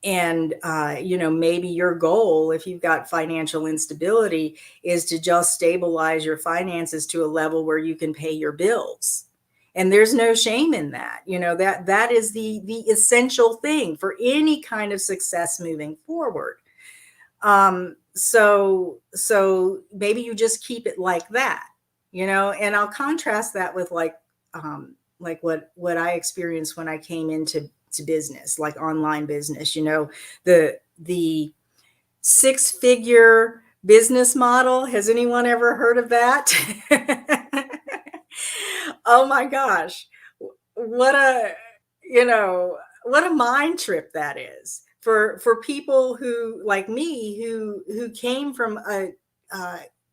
And maybe your goal, if you've got financial instability, is to just stabilize your finances to a level where you can pay your bills. And there's no shame in that. That is the essential thing for any kind of success moving forward. So maybe you just keep it like that, and I'll contrast that with like what I experienced when I came into business, like online business. The 6-figure business model. Has anyone ever heard of that? Oh my gosh, what a mind trip that is for people who, like me, who came from a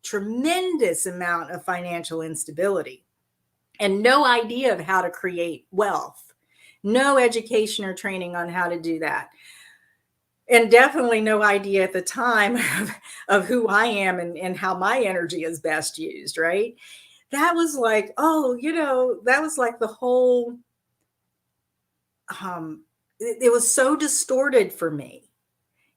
tremendous amount of financial instability and no idea of how to create wealth. No education or training on how to do that. And definitely no idea at the time of who I am and how my energy is best used, right? That was like, that was like the whole, it was so distorted for me.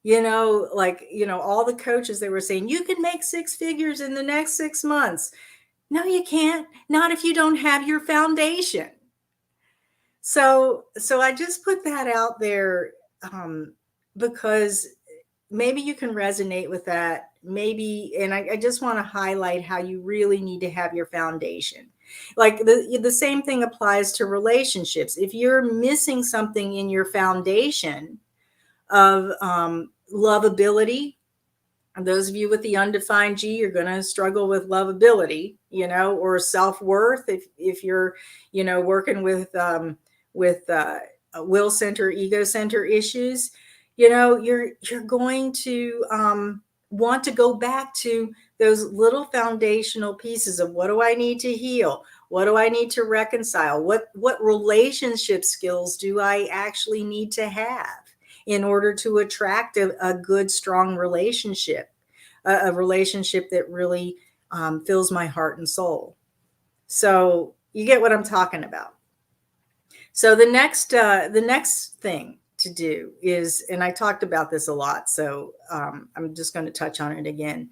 All the coaches, they were saying, you can make 6 figures in the next 6 months. No, you can't. Not if you don't have your foundation. So I just put that out there because maybe you can resonate with that. Maybe, and I just want to highlight how you really need to have your foundation. Like the same thing applies to relationships. If you're missing something in your foundation of Lovability. And those of you with the undefined G, you're going to struggle with lovability, or self-worth. If you're, working with will center, ego center issues, you're going to want to go back to those little foundational pieces of, what do I need to heal? What do I need to reconcile? What relationship skills do I actually need to have in order to attract a good, strong relationship, a relationship that really fills my heart and soul? So you get what I'm talking about. So the next thing to do is, and I talked about this a lot, so I'm just going to touch on it again.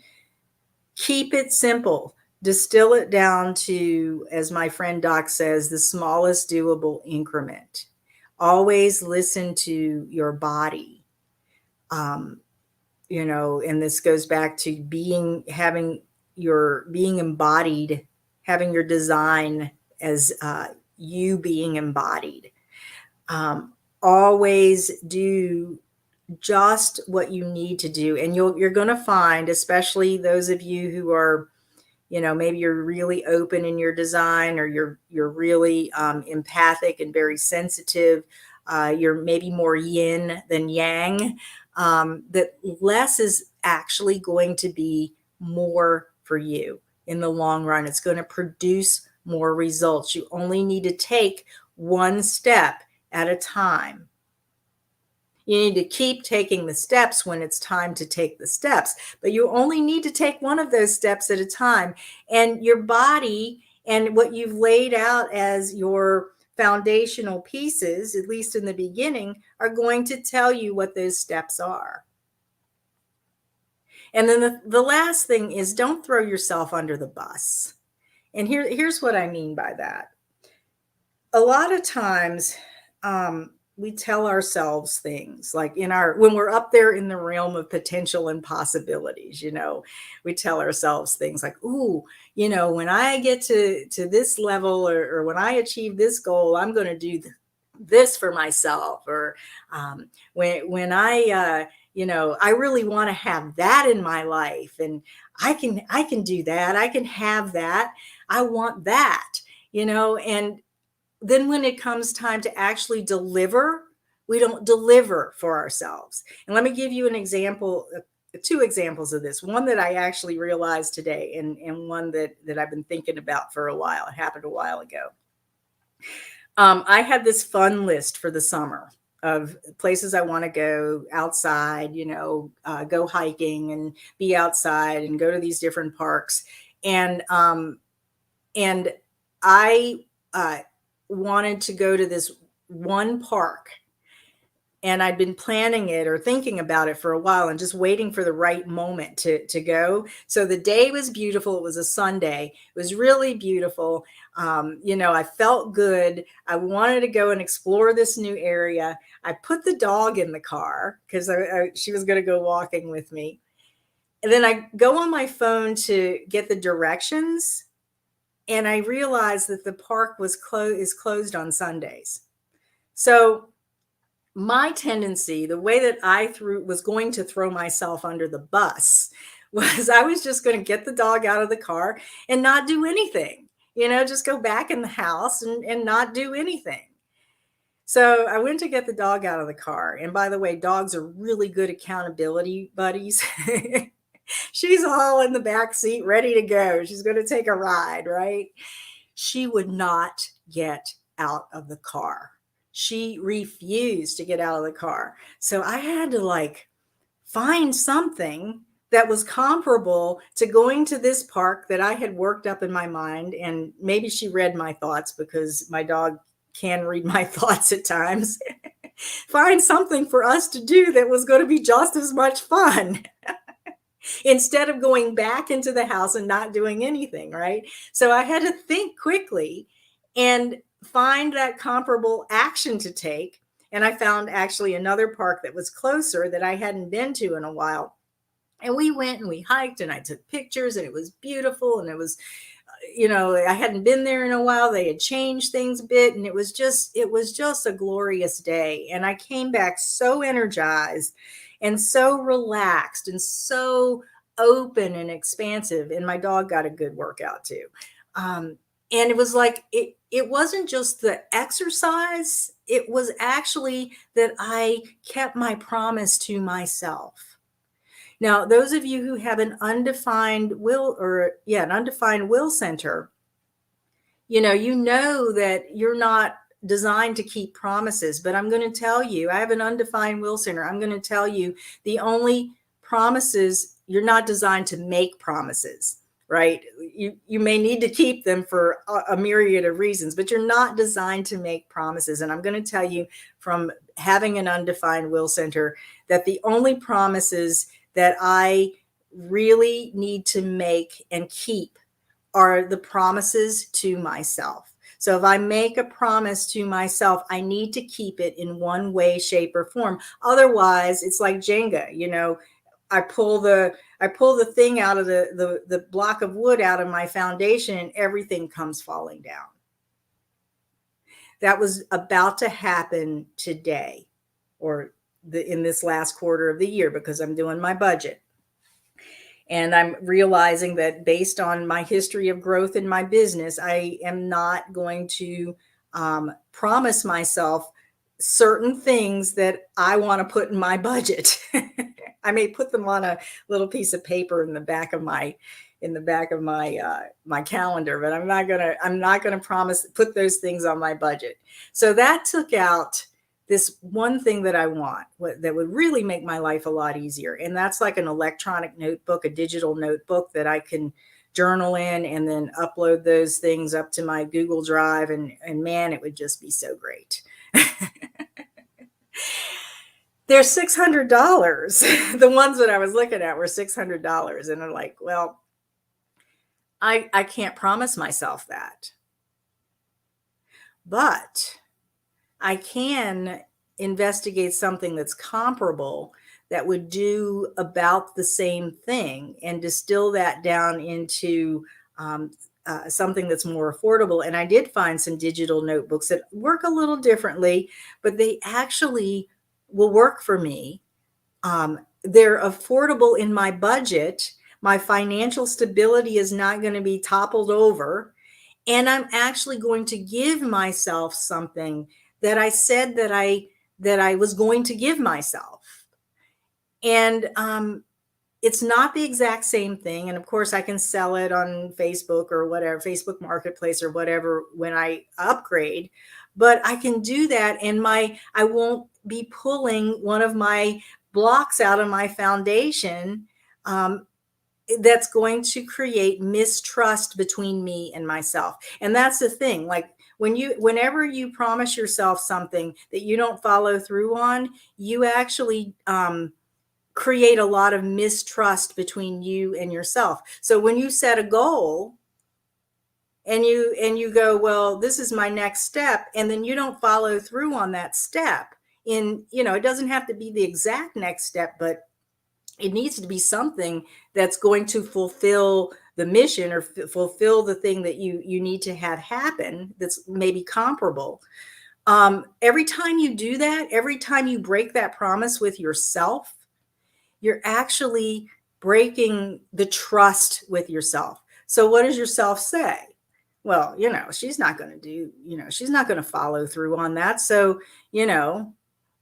Keep it simple. Distill it down to, as my friend Doc says, the smallest doable increment. Always listen to your body. And this goes back to being embodied, having your design as you being embodied. Always do just what you need to do. And you're going to find, especially those of you who are, maybe you're really open in your design, or you're really empathic and very sensitive. You're maybe more yin than yang. That less is actually going to be more for you in the long run. It's going to produce more results. You only need to take one step at a time. You need to keep taking the steps when it's time to take the steps, but you only need to take one of those steps at a time. And your body and what you've laid out as your foundational pieces, at least in the beginning, are going to tell you what those steps are. And then the last thing is, don't throw yourself under the bus. And here's what I mean by that. A lot of times, we tell ourselves things like when we're up there in the realm of potential and possibilities, we tell ourselves things like, ooh, when I get to this level, or when I achieve this goal, I'm going to do this for myself. Or when I, I really want to have that in my life, and I can do that. I can have that. I want that, and then when it comes time to actually deliver, we don't deliver for ourselves. And let me give you an example, two examples of this. One that I actually realized today, and one that I've been thinking about for a while. It happened a while ago. I had this fun list for the summer of places I want to go outside, go hiking and be outside and go to these different parks. And I wanted to go to this one park, and I'd been planning it or thinking about it for a while and just waiting for the right moment to go. So the day was beautiful. It was a Sunday. It was really beautiful. I felt good. I wanted to go and explore this new area. I put the dog in the car because she was going to go walking with me. And then I go on my phone to get the directions, and I realized that the park is closed on Sundays. So my tendency, the way that I was going to throw myself under the bus, was I was just going to get the dog out of the car and not do anything, just go back in the house and not do anything. So I went to get the dog out of the car. And by the way, dogs are really good accountability buddies. She's all in the back seat, ready to go. She's going to take a ride, right? She would not get out of the car. She refused to get out of the car. So I had to find something that was comparable to going to this park that I had worked up in my mind. And maybe she read my thoughts, because my dog can read my thoughts at times. Find something for us to do that was going to be just as much fun. Instead of going back into the house and not doing anything, right? So I had to think quickly and find that comparable action to take. And I found actually another park that was closer that I hadn't been to in a while. And we went and we hiked, and I took pictures, and it was beautiful. And it was, I hadn't been there in a while. They had changed things a bit, and it was just a glorious day. And I came back so energized. and so relaxed and so open and expansive. And my dog got a good workout too. Um, and it was like it wasn't just the exercise, it was actually that I kept my promise to myself. Now, those of you who have an undefined will, or yeah, an undefined will center, you know that you're not designed to keep promises. But I'm going to tell you, I have an undefined will center. I'm going to tell you, the only promises, you're not designed to make promises, right? You may need to keep them for a myriad of reasons, but you're not designed to make promises. And I'm going to tell you, from having an undefined will center, that the only promises that I really need to make and keep are the promises to myself. So if I make a promise to myself, I need to keep it in one way, shape, or form. Otherwise, it's like Jenga. I pull the thing out of the block of wood out of my foundation, and everything comes falling down. That was about to happen today, or in this last quarter of the year, because I'm doing my budget. And I'm realizing that based on my history of growth in my business, I am not going to promise myself certain things that I want to put in my budget. I may put them on a little piece of paper in the back of my calendar, but I'm not gonna promise put those things on my budget. So that took out this one thing that I want, that would really make my life a lot easier. And that's like an electronic notebook, a digital notebook that I can journal in and then upload those things up to my Google Drive. And man, it would just be so great. They're $600. The ones that I was looking at were $600. And I'm like, well, I can't promise myself that. But I can investigate something that's comparable that would do about the same thing and distill that down into something that's more affordable. And I did find some digital notebooks that work a little differently, but they actually will work for me. They're affordable in my budget. My financial stability is not going to be toppled over. And I'm actually going to give myself something that I said that I was going to give myself. And it's not the exact same thing. And of course, I can sell it on Facebook or whatever, Facebook Marketplace or whatever, when I upgrade. But I can do that, and I won't be pulling one of my blocks out of my foundation. That's going to create mistrust between me and myself. And that's the thing. Like, whenever you promise yourself something that you don't follow through on, you actually create a lot of mistrust between you and yourself. So when you set a goal and you go, well, this is my next step, and then you don't follow through on that step, it doesn't have to be the exact next step, but it needs to be something that's going to fulfill the mission, or fulfill the thing that you need to have happen, that's maybe comparable. Every time you do that, every time you break that promise with yourself, you're actually breaking the trust with yourself. So what does yourself say? Well, she's not going to she's not going to follow through on that. So,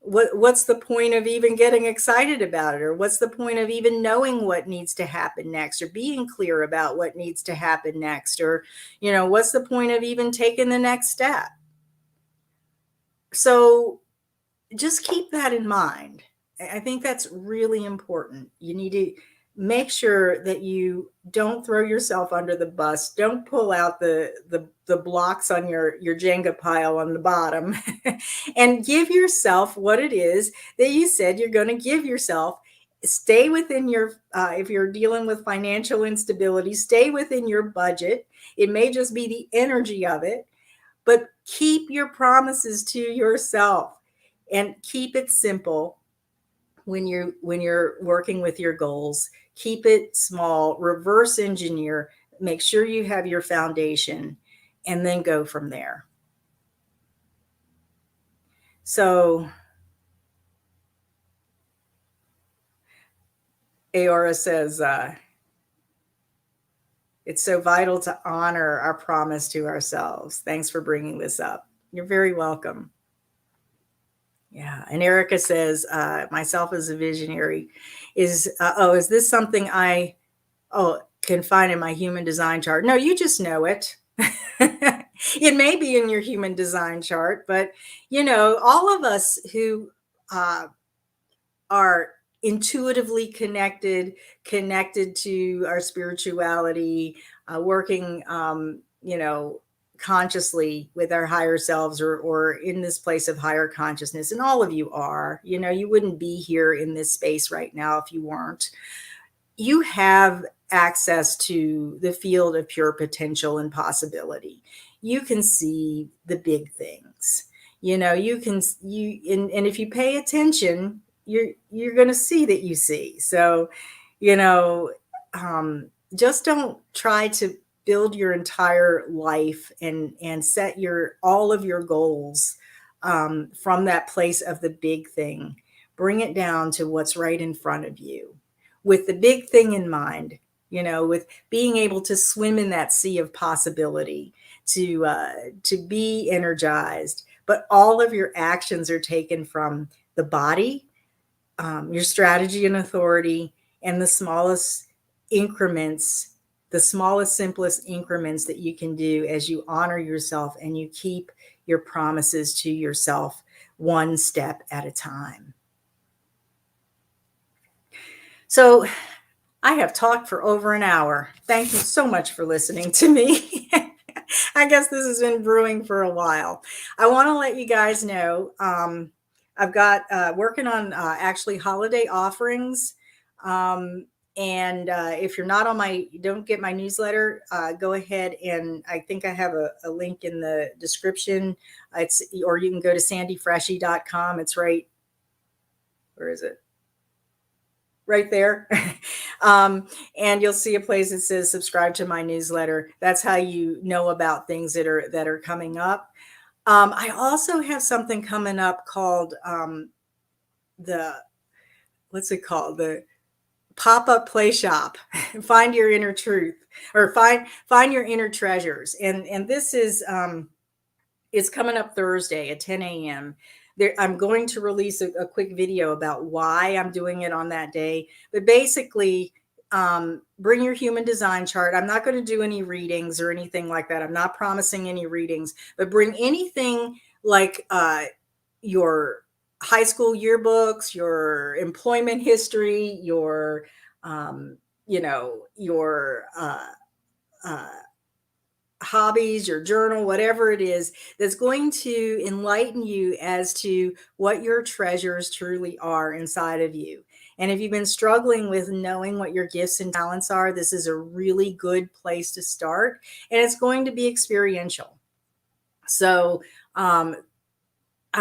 what's the point of even getting excited about it? Or what's the point of even knowing what needs to happen next, or being clear about what needs to happen next? Or, what's the point of even taking the next step? So just keep that in mind. I think that's really important. You need to make sure that you don't throw yourself under the bus. Don't pull out the blocks on your Jenga pile on the bottom, and give yourself what it is that you said you're going to give yourself. Stay within your, if you're dealing with financial instability, stay within your budget. It may just be the energy of it, but keep your promises to yourself. And keep it simple when you're working with your goals. Keep it small, reverse engineer, make sure you have your foundation, and then go from there. So Aora says, it's so vital to honor our promise to ourselves. Thanks for bringing this up. You're very welcome. Yeah. And Erica says, myself as a visionary is this something I can find in my human design chart? No, you just know it. It may be in your human design chart, but all of us who are intuitively connected to our spirituality, working, consciously with our higher selves, or in this place of higher consciousness. And all of you are, you wouldn't be here in this space right now if you weren't. You have access to the field of pure potential and possibility. You can see the big things. And if you pay attention, you're going to see that you see. So, just don't try to build your entire life and set all of your goals from that place of the big thing. Bring it down to what's right in front of you, with the big thing in mind, with being able to swim in that sea of possibility, to be energized. But all of your actions are taken from the body, your strategy and authority, and the smallest increments, the smallest, simplest increments that you can do as you honor yourself and you keep your promises to yourself one step at a time. So I have talked for over an hour. Thank you so much for listening to me. I guess this has been brewing for a while. I want to let you guys know I've got working on actually holiday offerings. And if you're not on don't get my newsletter, go ahead, and I think I have a link in the description. Or you can go to sandyfreshy.com. It's right. Where is it? Right there. And you'll see a place that says subscribe to my newsletter. That's how you know about things that are coming up. I also have something coming up called what's it called? The pop-up play shop. Find your inner truth, or find your inner treasures. And this is it's coming up Thursday at 10 a.m. I'm going to release a quick video about why I'm doing it on that day. But basically, bring your human design chart. I'm not going to do any readings or anything like that. I'm not promising any readings, but bring anything like your high school yearbooks, your employment history, your hobbies, your journal, whatever it is that's going to enlighten you as to what your treasures truly are inside of you. And if you've been struggling with knowing what your gifts and talents are, this is a really good place to start. And it's going to be experiential. So I'm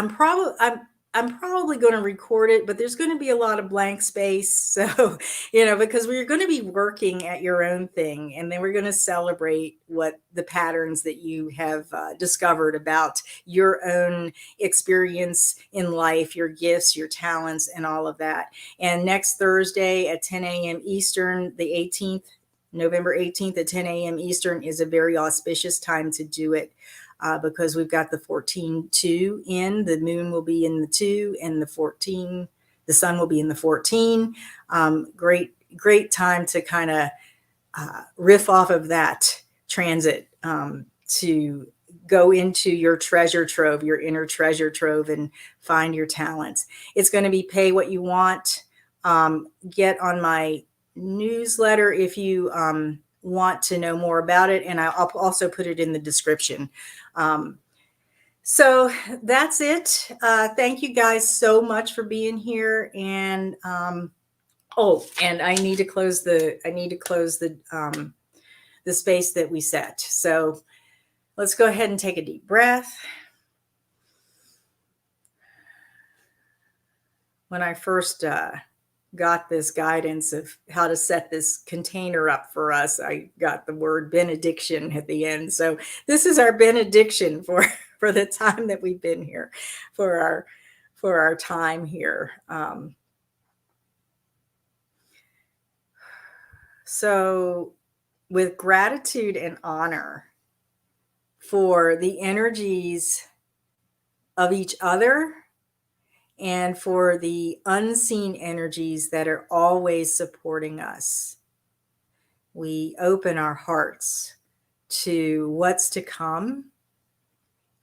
probably going to record it, but there's going to be a lot of blank space. So, because we're going to be working at your own thing, and then we're going to celebrate what the patterns that you have discovered about your own experience in life, your gifts, your talents, and all of that. And next Thursday at 10 a.m. Eastern, the 18th, November 18th at 10 a.m. Eastern is a very auspicious time to do it. Because we've got the 14-2 in, the moon will be in the 2, and the sun will be in the 14. Great time to kind of riff off of that transit to go into your treasure trove, your inner treasure trove, and find your talents. It's going to be pay what you want. Get on my newsletter if you want to know more about it, and I'll also put it in the description. So that's it. Thank you guys so much for being here. And and I need to close the space that we set. So let's go ahead and take a deep breath. When I first got this guidance of how to set this container up for us, I got the word benediction at the end. So this is our benediction for the time that we've been here, for our time here. So, with gratitude and honor for the energies of each other and for the unseen energies that are always supporting us, we open our hearts to what's to come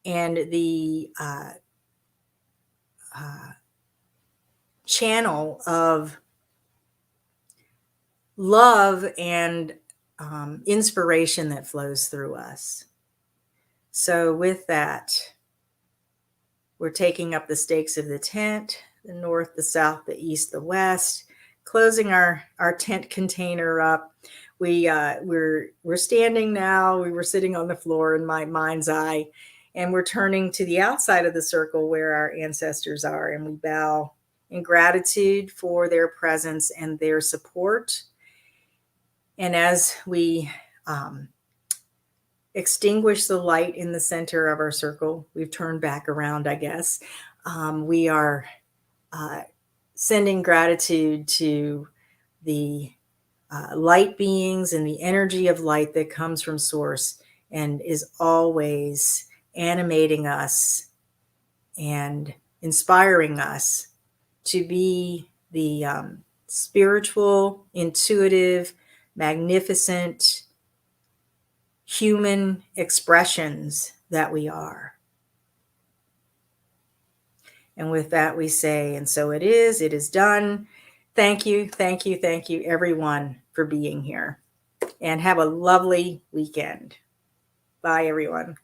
and the channel of love and inspiration that flows through us. So, with that, we're taking up the stakes of the tent, the north, the south, the east, the west, closing our tent container up. We're standing now. We were sitting on the floor in my mind's eye, and we're turning to the outside of the circle where our ancestors are, and we bow in gratitude for their presence and their support. And as we extinguish the light in the center of our circle, we've turned back around, I guess. We are sending gratitude to the light beings and the energy of light that comes from source and is always animating us and inspiring us to be the spiritual, intuitive, magnificent human expressions that we are. And with that, we say, and so it is done. Thank you, thank you, thank you, everyone, for being here. And have a lovely weekend. Bye, everyone.